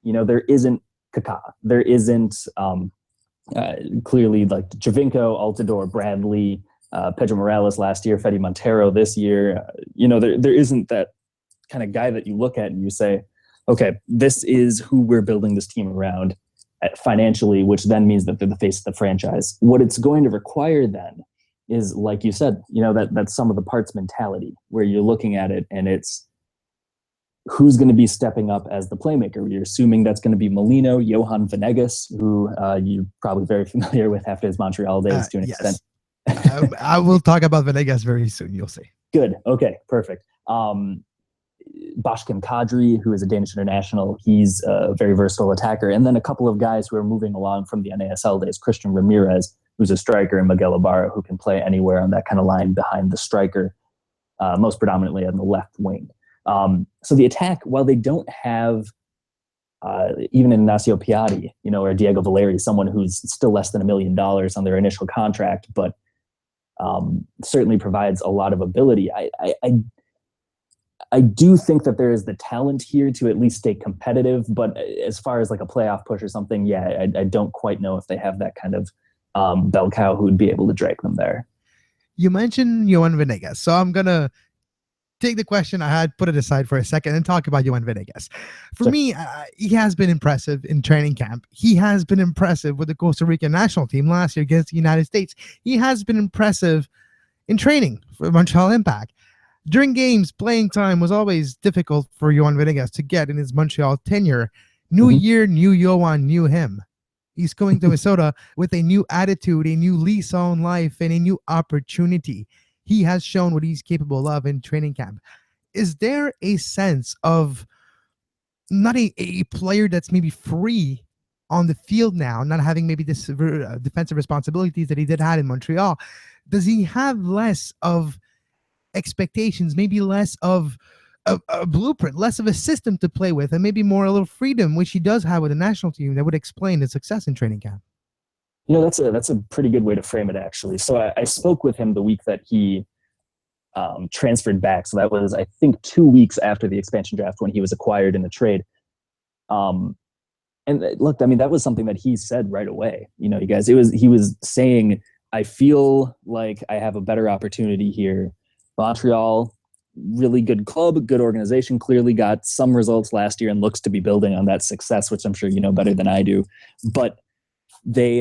You know, there isn't Kaká. There isn't clearly like Javinko, Altidore, Bradley, Pedro Morales last year, Fede Montero this year. You know, there isn't that kind of guy that you look at and you say, okay, this is who we're building this team around financially, which then means that they're the face of the franchise. What it's going to require then is, like you said, you know, that sum of the parts mentality, where you're looking at it and it's who's going to be stepping up as the playmaker. You're assuming that's going to be Molino, Johan Venegas, who you're probably very familiar with after his Montreal days to an extent. I will talk about Venegas very soon. You'll see. Good. Okay. Perfect. Bashkim Kadri, who is a Danish international, he's a very versatile attacker. And then a couple of guys who are moving along from the NASL days, Christian Ramirez, who's a striker, and Miguel Ibarra, who can play anywhere on that kind of line behind the striker, most predominantly on the left wing. So the attack, while they don't have even Ignacio Piatti, you know, or Diego Valeri, someone who's still less than $1 million on their initial contract, but certainly provides a lot of ability. I do think that there is the talent here to at least stay competitive, but as far as like a playoff push or something, yeah, I don't quite know if they have that kind of bell cow who would be able to drag them there. You mentioned Johan Venegas, so I'm going to take the question I had, put it aside for a second, and talk about Johan Venegas. For me, he has been impressive in training camp. He has been impressive with the Costa Rican national team last year against the United States. He has been impressive in training for Montreal Impact. During games, playing time was always difficult for Johan Venegas to get in his Montreal tenure. New year, new Johan, new him. He's coming to Minnesota with a new attitude, a new lease on life, and a new opportunity. He has shown what he's capable of in training camp. Is there a sense of not a player that's maybe free on the field now, not having maybe this defensive responsibilities that he did have in Montreal? Does he have less of expectations, maybe less of a blueprint, less of a system to play with, and maybe more a little freedom, which he does have with the national team, that would explain his success in training camp? You know, that's a pretty good way to frame it, actually. So I spoke with him the week that he transferred back. So that was, I think, 2 weeks after the expansion draft when he was acquired in the trade. And look, I mean, that was something that he said right away. You know, you guys, he was saying, I feel like I have a better opportunity here. Montreal, really good club, good organization, clearly got some results last year and looks to be building on that success, which I'm sure you know better than I do. But they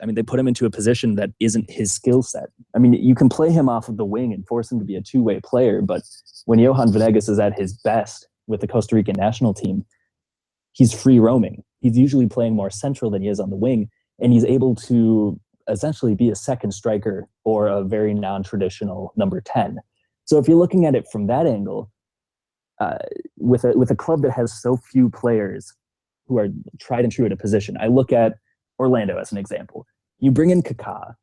they put him into a position that isn't his skill set. I mean, you can play him off of the wing and force him to be a two-way player, but when Johan Venegas is at his best with the Costa Rican national team, he's free roaming. He's usually playing more central than he is on the wing, and he's able to essentially be a second striker or a very non-traditional number 10. So if you're looking at it from that angle, with a club that has so few players who are tried and true at a position, I look at Orlando as an example. You bring in Kaká,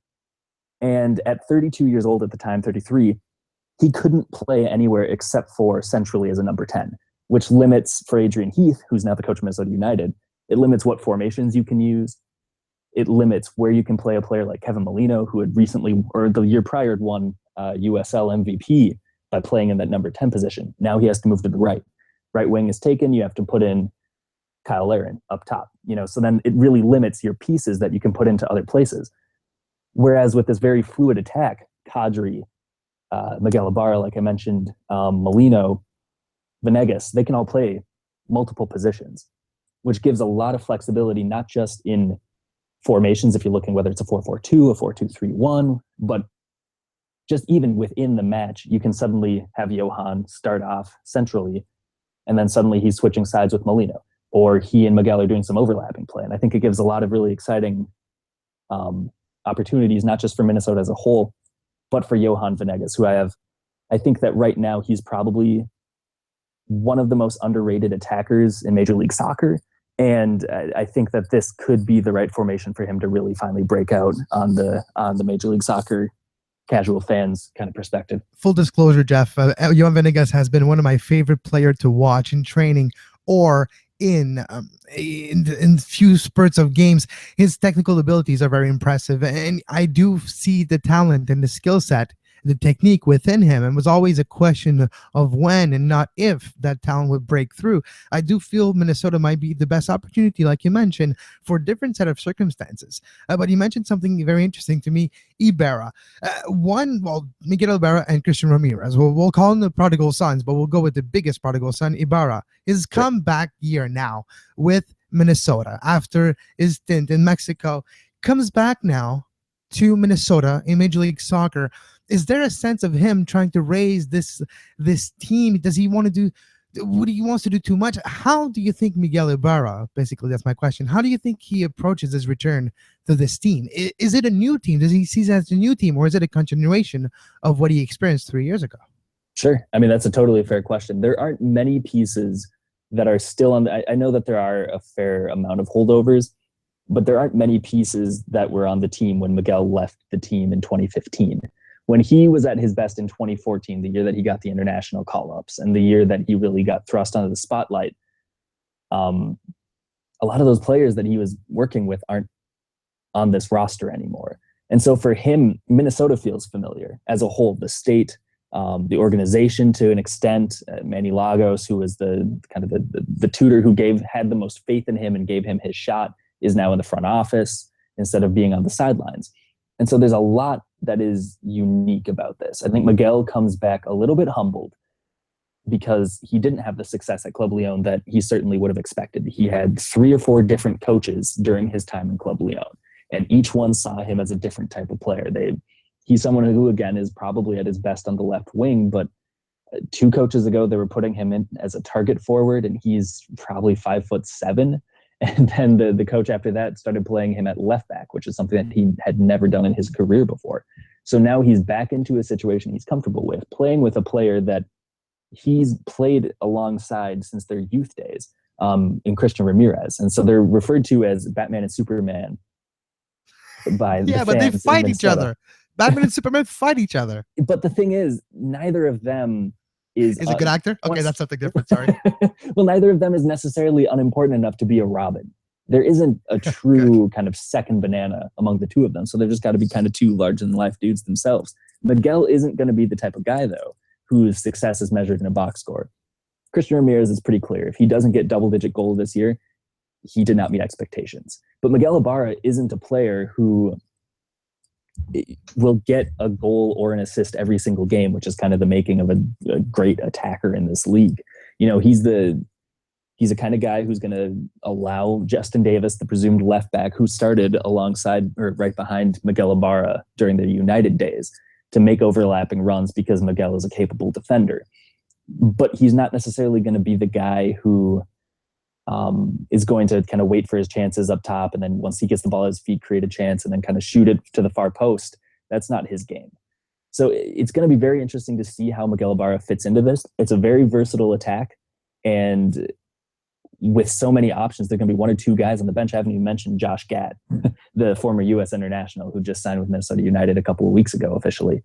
and at 32 years old at the time, 33, he couldn't play anywhere except for centrally as a number 10, which limits for Adrian Heath, who's now the coach of Minnesota United, it limits what formations you can use. It limits where you can play a player like Kevin Molino, who had recently, or the year prior, had won USL MVP by playing in that number 10 position. Now he has to move to the right. right wing is taken, you have to put in Kyle Larin up top, so then it really limits your pieces that you can put into other places. Whereas with this very fluid attack, Kadri, Miguel Ibarra, like I mentioned, Molino, Venegas, they can all play multiple positions, which gives a lot of flexibility, not just in formations, if you're looking whether it's a 4-4-2, a 4-2-3-1, but just even within the match, you can suddenly have Johan start off centrally, and then suddenly he's switching sides with Molino, or he and Miguel are doing some overlapping play. And I think it gives a lot of really exciting opportunities, not just for Minnesota as a whole, but for Johan Venegas, who I think that right now he's probably one of the most underrated attackers in Major League Soccer. And I think that this could be the right formation for him to really finally break out on the Major League Soccer casual fans kind of perspective. Full disclosure, Jeff, Johan Venegas has been one of my favorite players to watch in training or in few spurts of games. His technical abilities are very impressive, and I do see the talent and the skill set, the technique within him, and was always a question of when and not if that talent would break through. I do feel Minnesota might be the best opportunity, like you mentioned, for a different set of circumstances. But you mentioned something very interesting to me, Ibarra. Miguel Ibarra and Christian Ramirez. We'll call them the prodigal sons, but we'll go with the biggest prodigal son, Ibarra. His comeback year now with Minnesota after his stint in Mexico, comes back now to Minnesota in Major League Soccer. Is there a sense of him trying to raise this team? Does he want to do what he wants to do too much? How do you think Miguel Ibarra, basically that's my question, how do you think he approaches his return to this team? Is it a new team? Does he see it as a new team, or is it a continuation of what he experienced 3 years ago? Sure. I mean, that's a totally fair question. There aren't many pieces that are still on I know that there are a fair amount of holdovers, but there aren't many pieces that were on the team when Miguel left the team in 2015. When he was at his best in 2014, the year that he got the international call-ups and the year that he really got thrust onto the spotlight, a lot of those players that he was working with aren't on this roster anymore. And so for him, Minnesota feels familiar as a whole. The state, the organization to an extent, Manny Lagos, who was the kind of the tutor who had the most faith in him and gave him his shot, is now in the front office instead of being on the sidelines. And so there's a lot that is unique about this. I think Miguel comes back a little bit humbled because he didn't have the success at Club Leon that he certainly would have expected. He had 3 or 4 different coaches during his time in Club Leon, and each one saw him as a different type of player. He's someone who, again, is probably at his best on the left wing, but 2 coaches ago, they were putting him in as a target forward, and he's probably 5'7". And then the coach after that started playing him at left back, which is something that he had never done in his career before. So now he's back into a situation he's comfortable with, playing with a player that he's played alongside since their youth days, in Christian Ramirez. And so they're referred to as Batman and Superman by the fans. But they fight each other. Batman and Superman fight each other. But the thing is, neither of them is a good actor? Okay, that's something different. Sorry. Well, neither of them is necessarily unimportant enough to be a Robin. There isn't a true kind of second banana among the two of them. So they've just got to be kind of 2 larger-than-life dudes themselves. Miguel isn't going to be the type of guy, though, whose success is measured in a box score. Christian Ramirez is pretty clear. If he doesn't get double-digit goal this year, he did not meet expectations. But Miguel Ibarra isn't a player who will get a goal or an assist every single game, which is kind of the making of a great attacker in this league. He's the kind of guy who's going to allow Justin Davis, the presumed left back who started alongside or right behind Miguel Ibarra during their United days, to make overlapping runs because Miguel is a capable defender. But he's not necessarily going to be the guy who is going to kind of wait for his chances up top, and then once he gets the ball at his feet, create a chance and then kind of shoot it to the far post. That's not his game. So it's going to be very interesting to see how Miguel Ibarra fits into this. It's a very versatile attack, and with so many options, there are going to be 1 or 2 guys on the bench. I haven't even mentioned Josh Gad, the former U.S. international who just signed with Minnesota United a couple of weeks ago officially.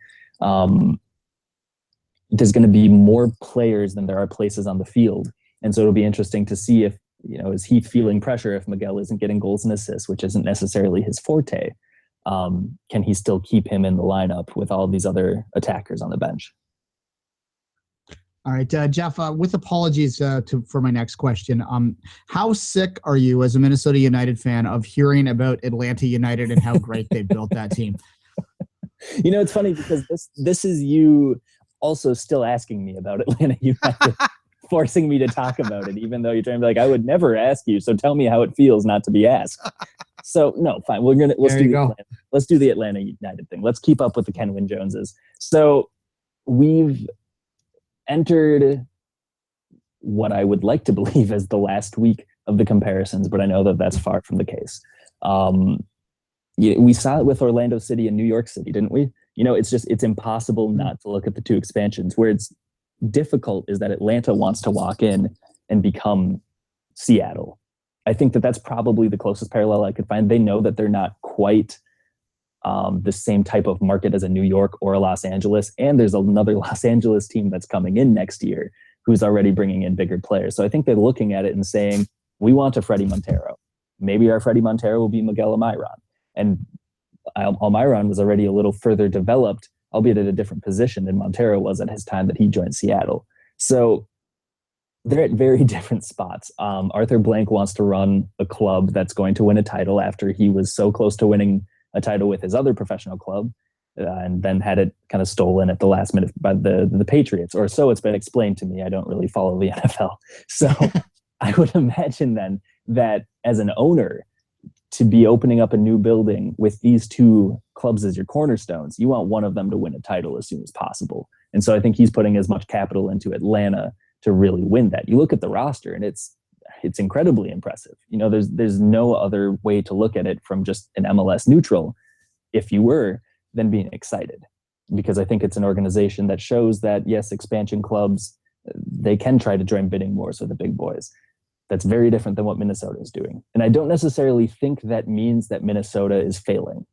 There's going to be more players than there are places on the field. And so it'll be interesting to see if, is he feeling pressure if Miguel isn't getting goals and assists, which isn't necessarily his forte? Can he still keep him in the lineup with all of these other attackers on the bench? All right, Jeff, with apologies for my next question, how sick are you as a Minnesota United fan of hearing about Atlanta United and how great they built that team? It's funny because this is you also still asking me about Atlanta United, forcing me to talk about it, even though you're trying to be like, I would never ask you, so tell me how it feels not to be asked. So no, fine. Let's do the Atlanta United thing. Let's keep up with the Kenwyn Joneses. So we've entered what I would like to believe is the last week of the comparisons, but I know that that's far from the case. We saw it with Orlando City and New York City, didn't we? It's impossible not to look at the two expansions. Where it's difficult is that Atlanta wants to walk in and become Seattle. I think that that's probably the closest parallel I could find. They know that they're not quite the same type of market as a New York or a Los Angeles. And there's another Los Angeles team that's coming in next year who's already bringing in bigger players. So I think they're looking at it and saying, we want a Freddie Montero. Maybe our Freddie Montero will be Miguel Almiron. And Almiron was already a little further developed, albeit at a different position than Montero was at his time that he joined Seattle. So they're at very different spots. Arthur Blank wants to run a club that's going to win a title after he was so close to winning a title with his other professional club, and then had it kind of stolen at the last minute by the Patriots, or so it's been explained to me. I don't really follow the NFL. So I would imagine then that as an owner, to be opening up a new building with these two clubs as your cornerstones, you want one of them to win a title as soon as possible. And so I think he's putting as much capital into Atlanta to really win that. You look at the roster and it's incredibly impressive. There's no other way to look at it from just an MLS neutral, if you were, than being excited. Because I think it's an organization that shows that, yes, expansion clubs, they can try to join bidding wars with the big boys. That's very different than what Minnesota is doing. And I don't necessarily think that means that Minnesota is failing.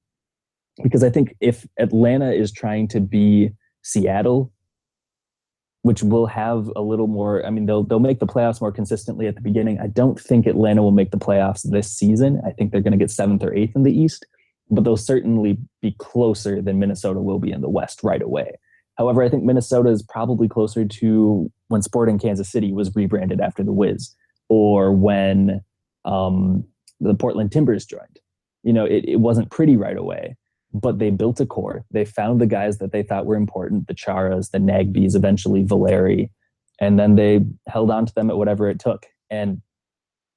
Because I think if Atlanta is trying to be Seattle, which will have a little more, they'll make the playoffs more consistently at the beginning. I don't think Atlanta will make the playoffs this season. I think they're going to get 7th or 8th in the East, but they'll certainly be closer than Minnesota will be in the West right away. However, I think Minnesota is probably closer to when Sporting Kansas City was rebranded after the Wiz, or when the Portland Timbers joined. It wasn't pretty right away, but they built a core. They found the guys that they thought were important, the Charas, the Nagbys, eventually Valeri, and then they held on to them at whatever it took. And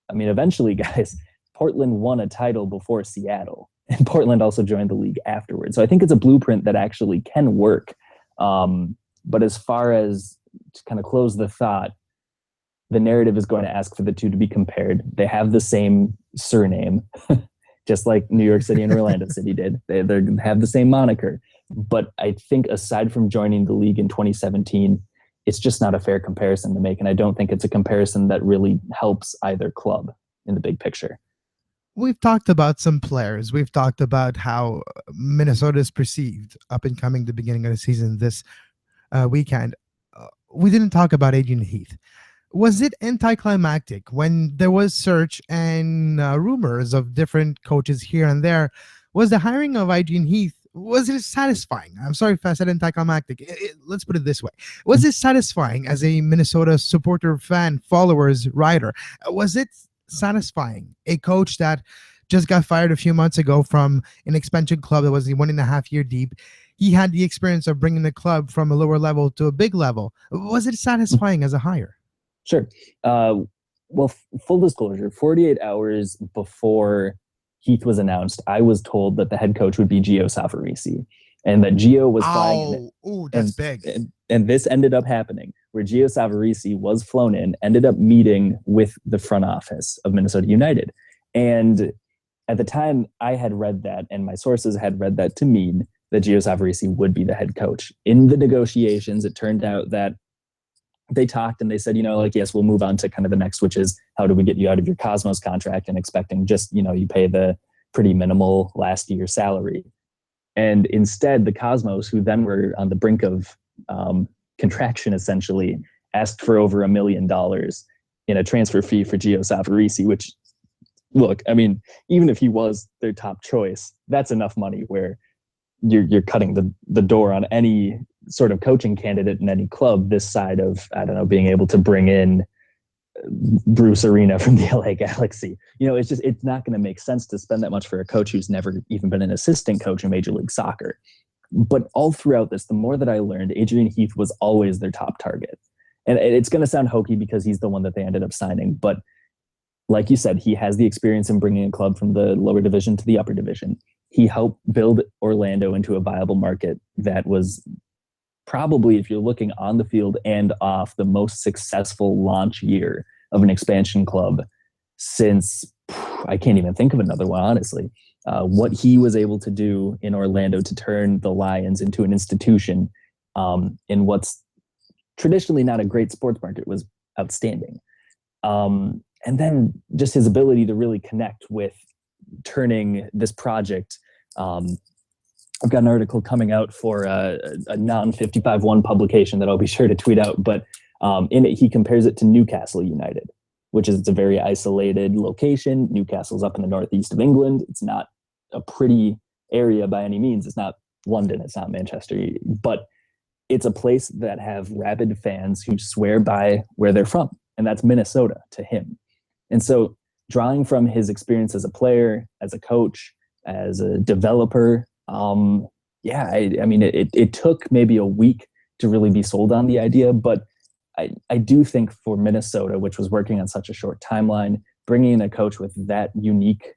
eventually, guys, Portland won a title before Seattle, and Portland also joined the league afterwards. So I think it's a blueprint that actually can work. But as far as to kind of close the thought, the narrative is going to ask for the two to be compared. They have the same surname, just like New York City and Orlando City did. They have the same moniker. But I think aside from joining the league in 2017, it's just not a fair comparison to make. And I don't think it's a comparison that really helps either club in the big picture. We've talked about some players. We've talked about how Minnesota is perceived up and coming the beginning of the season this weekend. We didn't talk about Adrian Heath. Was it anticlimactic when there was search and rumors of different coaches here and there? Was the hiring of Adrian Heath, was it satisfying? I'm sorry if I said anticlimactic. Let's put it this way. Was it satisfying as a Minnesota supporter, fan, followers, writer? Was it satisfying? A coach that just got fired a few months ago from an expansion club that was 1.5 year deep. He had the experience of bringing the club from a lower level to a big level. Was it satisfying as a hire? Sure. Well, full disclosure, 48 hours before Heath was announced, I was told that the head coach would be Gio Savarese, and that Gio was flying. Oh, that's big. And this ended up happening, where Gio Savarese was flown in, ended up meeting with the front office of Minnesota United. And at the time, I had read that, and my sources had read that to mean that Gio Savarese would be the head coach. In the negotiations, it turned out that they talked and they said, yes, we'll move on to kind of the next, which is how do we get you out of your Cosmos contract, and expecting just, you pay the pretty minimal last year salary. And instead, the Cosmos, who then were on the brink of contraction, essentially, asked for over $1 million in a transfer fee for Gio Savarese, which, look, even if he was their top choice, that's enough money where you're cutting the door on any sort of coaching candidate in any club this side of, I don't know, being able to bring in Bruce Arena from the LA Galaxy. It's not going to make sense to spend that much for a coach who's never even been an assistant coach in Major League Soccer. But all throughout this, the more that I learned, Adrian Heath was always their top target. And it's going to sound hokey because he's the one that they ended up signing. But like you said, he has the experience in bringing a club from the lower division to the upper division. He helped build Orlando into a viable market that was probably, if you're looking on the field and off, the most successful launch year of an expansion club since, I can't even think of another one, honestly. What he was able to do in Orlando to turn the Lions into an institution in what's traditionally not a great sports market was outstanding. And then just his ability to really connect with turning this project. I've got an article coming out for a non-FiftyFiveOne publication that I'll be sure to tweet out, but in it, he compares it to Newcastle United, which is, it's a very isolated location. Newcastle's up in the northeast of England. It's not a pretty area by any means. It's not London. It's not Manchester, but it's a place that have rabid fans who swear by where they're from, and that's Minnesota to him. And so drawing from his experience as a player, as a coach, as a developer, it took maybe a week to really be sold on the idea, but I do think for Minnesota, which was working on such a short timeline, bringing in a coach with that unique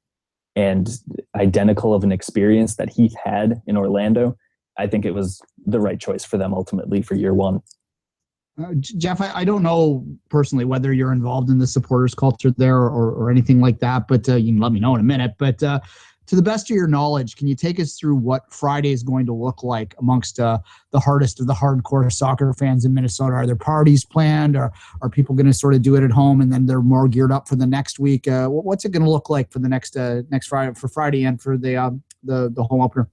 and identical of an experience that Heath had in Orlando, I think it was the right choice for them ultimately for year one. Jeff, I don't know personally whether you're involved in the supporters culture there or anything like that, but you can let me know in a minute. But to the best of your knowledge, can you take us through what Friday is going to look like amongst the hardest of the hardcore soccer fans in Minnesota? Are there parties planned, or are people going to sort of do it at home and then they're more geared up for the next week? What's it going to look like for the next Friday, for Friday and for the home opener?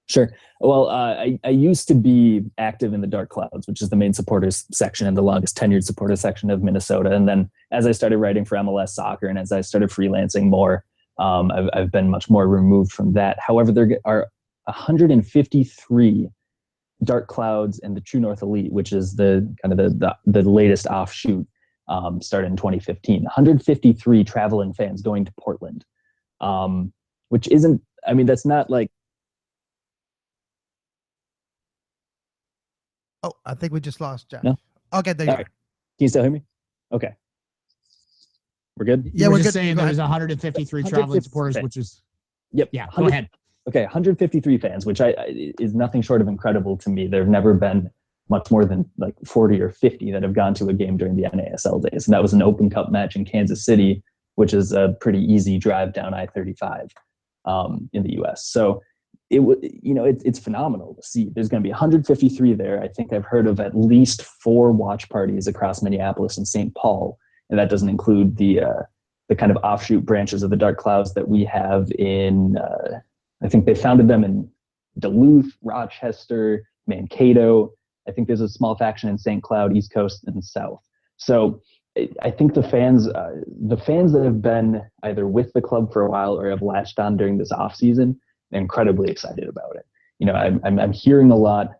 Sure. Well, I used to be active in the Dark Clouds, which is the main supporters section and the longest tenured supporters section of Minnesota. And then as I started writing for MLS Soccer and as I started freelancing more, I've been much more removed from that. However, there are 153 Dark Clouds and the True North Elite, which is the kind of the latest offshoot, started in 2015. 153 traveling fans going to Portland, which isn't, I mean, that's not like. Oh, I think we just lost Jeff. No? Okay, there you All go. right. Can you still hear me? Okay. We're good? Yeah, we're just good. saying there's 153 traveling supporters, which is. Yep. Yeah, go ahead. Okay, 153 fans, which is nothing short of incredible to me. There have never been much more than like 40 or 50 that have gone to a game during the NASL days. And that was an Open Cup match in Kansas City, which is a pretty easy drive down I-35 in the U.S. So it's phenomenal to see. There's going to be 153 there. I think I've heard of at least 4 watch parties across Minneapolis and St. Paul, and that doesn't include the kind of offshoot branches of the Dark Clouds that we have in. I think they founded them in Duluth, Rochester, Mankato. I think there's a small faction in St. Cloud, East Coast, and South. So I think the fans that have been either with the club for a while or have latched on during this off season, incredibly excited about it. I'm hearing a lot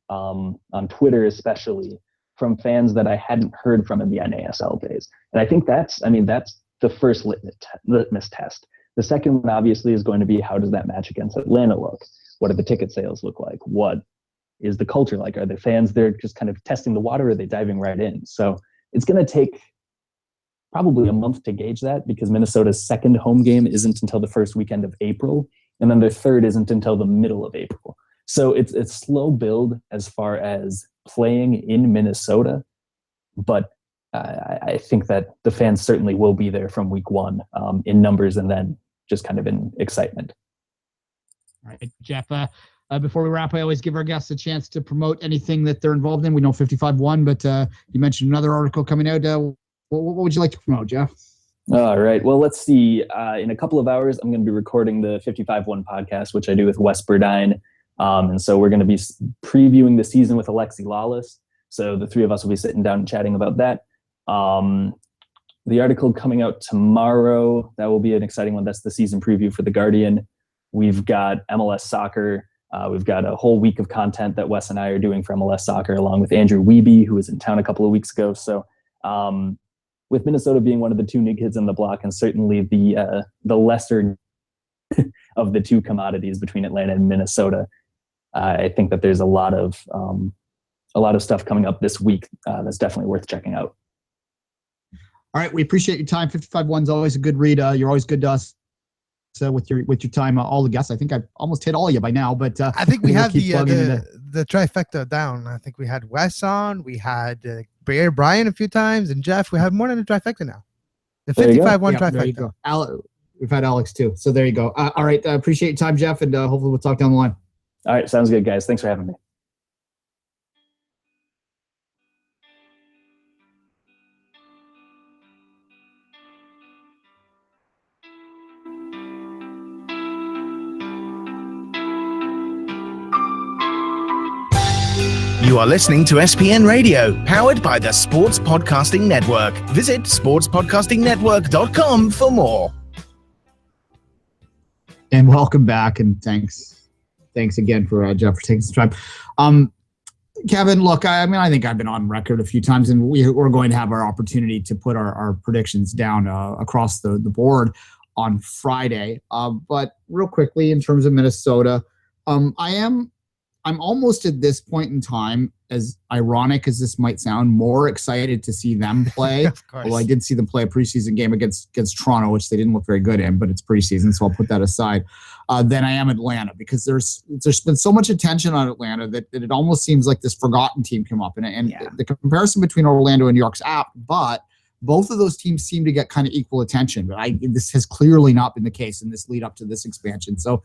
on Twitter, especially from fans that I hadn't heard from in the NASL days. And I think that's the first litmus test. The second one obviously is going to be, how does that match against Atlanta look? What do the ticket sales look like? What is the culture like? Are the fans there just kind of testing the water, or are they diving right in? So it's going to take probably a month to gauge that, because Minnesota's second home game isn't until the first weekend of April. And then their third isn't until the middle of April. So it's slow build as far as playing in Minnesota. But I think that the fans certainly will be there from week one in numbers and then just kind of in excitement. All right, Jeff, before we wrap, I always give our guests a chance to promote anything that they're involved in. We know 55-1, but you mentioned another article coming out. What would you like to promote, Jeff? All right. Well, let's see. In a couple of hours, I'm going to be recording the 55-1 podcast, which I do with Wes Burdine. And so we're going to be previewing the season with Alexi Lawless. So the three of us will be sitting down and chatting about that. The article coming out tomorrow, that will be an exciting one. That's the season preview for The Guardian. We've got MLS Soccer We've got a whole week of content that Wes and I are doing for MLS Soccer, along with Andrew Wiebe, who was in town a couple of weeks ago. So with Minnesota being one of the two new kids on the block, and certainly the lesser of the two commodities between Atlanta and Minnesota, I think that there's a lot of stuff coming up this week that's definitely worth checking out. All right, we appreciate your time. 55-1's always a good read. You're always good to us with your time. All the guests, I think I've almost hit all of you by now, but I think we had the trifecta down. I think we had Wes on, we had Brian a few times, and Jeff. We have more than a trifecta now. The 55-1 trifecta. We've had Alex too. So there you go. All right, appreciate your time, Jeff, and hopefully we'll talk down the line. All right, sounds good, guys. Thanks for having me. You are listening to SPN Radio, powered by the Sports Podcasting Network. Visit sportspodcastingnetwork.com for more. And welcome back, and thanks again for Jeff for taking some time. Kevin, look, I mean, I think I've been on record a few times, and we're going to have our opportunity to put our predictions down across the board on Friday. But real quickly, in terms of Minnesota, I'm almost at this point in time, as ironic as this might sound, more excited to see them play. Of course. Although I did see them play a preseason game against Toronto, which they didn't look very good in, but it's preseason, so I'll put that aside, than I am Atlanta, because there's been so much attention on Atlanta that it almost seems like this forgotten team come up. And the comparison between Orlando and New York's apt, but both of those teams seem to get kind of equal attention, but this has clearly not been the case in this lead up to this expansion. So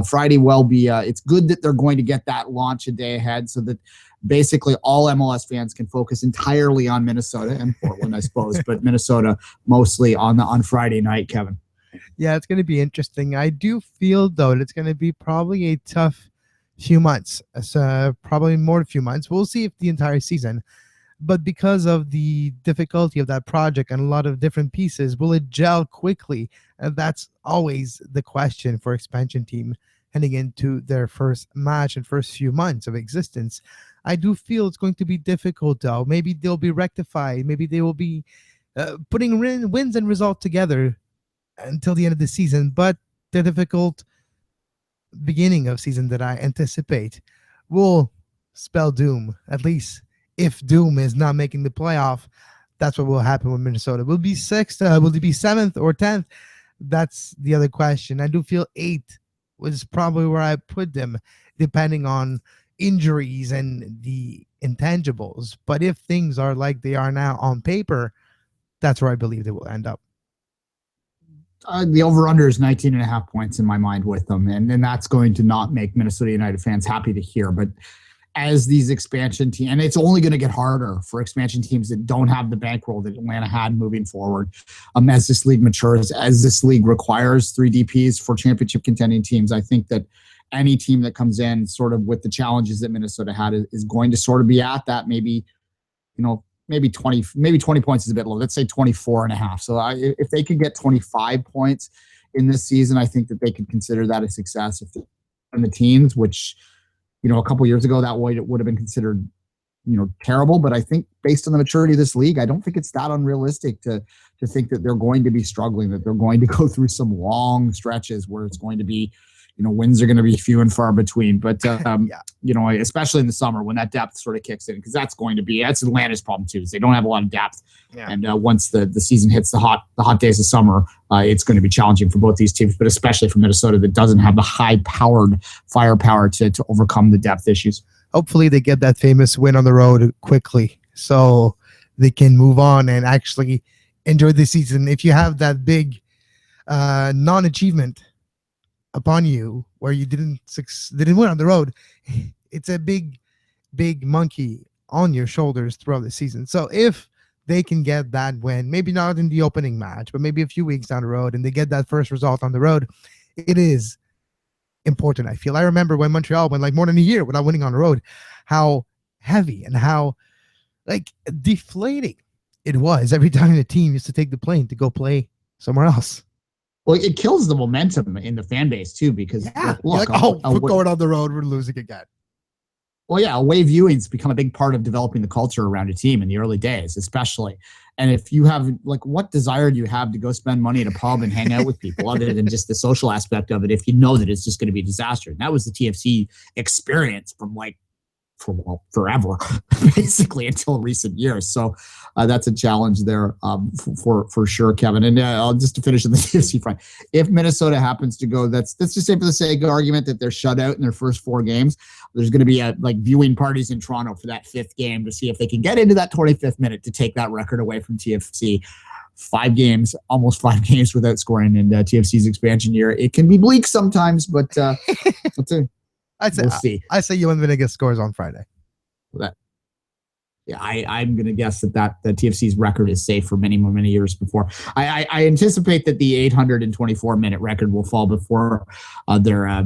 Friday will be, it's good that they're going to get that launch a day ahead so that basically all MLS fans can focus entirely on Minnesota and Portland, I suppose, but Minnesota mostly on Friday night, Kevin. Yeah, it's going to be interesting. I do feel, though, that it's going to be probably a tough few months. Probably more than a few months. We'll see if the entire season. But because of the difficulty of that project and a lot of different pieces, will it gel quickly? And that's always the question for expansion team heading into their first match and first few months of existence. I do feel it's going to be difficult, though. Maybe they'll be rectified. Maybe they will be putting wins and results together until the end of the season. But the difficult beginning of season that I anticipate will spell doom, at least. If doom is not making the playoff, that's what will happen with Minnesota. Will it be 6th? Will it be 7th or 10th? That's the other question. I do feel 8th was probably where I put them, depending on injuries and the intangibles. But if things are like they are now on paper, that's where I believe they will end up. The over-under is 19.5 points in my mind with them, and that's going to not make Minnesota United fans happy to hear. But as these expansion teams, and it's only going to get harder for expansion teams that don't have the bankroll that Atlanta had moving forward, as this league matures, as this league requires 3 DPs for championship contending teams. I think that any team that comes in sort of with the challenges that Minnesota had is going to sort of be at that, maybe 20 points is a bit low. Let's say 24.5. So if they could get 25 points in this season, I think that they could consider that a success. If they're in the teens, which, a couple years ago, that would have been considered, terrible. But I think based on the maturity of this league, I don't think it's that unrealistic to think that they're going to be struggling, that they're going to go through some long stretches where it's going to be, wins are going to be few and far between. But, especially in the summer when that depth sort of kicks in, because that's Atlanta's problem too, is they don't have a lot of depth. Yeah. And once the season hits the hot days of summer, it's going to be challenging for both these teams, but especially for Minnesota that doesn't have the high-powered firepower to overcome the depth issues. Hopefully they get that famous win on the road quickly so they can move on and actually enjoy the season. If you have that big non-achievement upon you where you didn't win on the road, it's a big monkey on your shoulders throughout the season. So if they can get that win, maybe not in the opening match, but maybe a few weeks down the road, and they get that first result on the road, it is important. I remember when Montreal went like more than a year without winning on the road, how heavy and how deflating it was every time the team used to take the plane to go play somewhere else. Well, it kills the momentum in the fan base too, because Yeah, look, we're going on the road, we're losing again. Well, yeah, away viewing's become a big part of developing the culture around a team in the early days, especially. And if you have, like, what desire do you have to go spend money at a pub and hang out with people other than just the social aspect of it if you know that it's just going to be a disaster? And that was the TFC experience from forever, basically, until recent years. So that's a challenge there for sure, Kevin. And just to finish on the TFC front, if Minnesota happens to go, let's just say for the sake of argument that they're shut out in their first 4 games, there's going to be viewing parties in Toronto for that 5th game to see if they can get into that 25th minute to take that record away from TFC. 5 games, almost 5 games without scoring in TFC's expansion year. It can be bleak sometimes, but we'll see. I say Ewan Venegas scores on Friday. I'm going to guess that TFC's record is safe for many years before. I anticipate that the 824-minute record will fall before their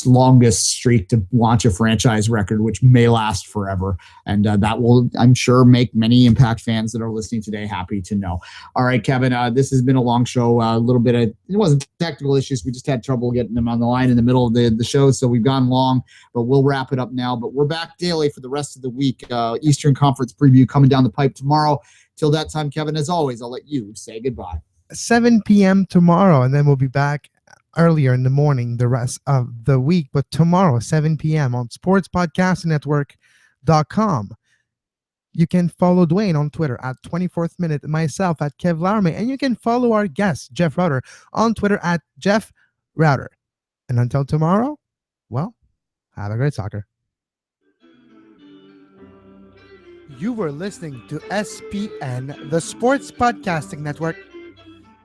longest streak to launch a franchise record, which may last forever. And that will, I'm sure, make many Impact fans that are listening today happy to know. All right, Kevin, this has been a long show. A little bit of, it wasn't technical issues. We just had trouble getting them on the line in the middle of the show, so we've gone long, but we'll wrap it up now. But we're back daily for the rest of the week. Eastern Conference preview coming down the pipe tomorrow. Till that time, Kevin, as always, I'll let you say goodbye. 7 p.m. tomorrow, and then we'll be back earlier in the morning the rest of the week. But tomorrow, 7 p.m. on sportspodcastnetwork.com. You can follow Duane on Twitter at 24th Minute, myself at Kev Laramee, and you can follow our guest, Jeff Rueter, on Twitter at Jeff Rueter. And until tomorrow, well, have a great soccer. You were listening to SPN, the Sports Podcasting Network.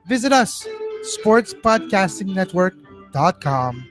Visit us, sportspodcastingnetwork.com.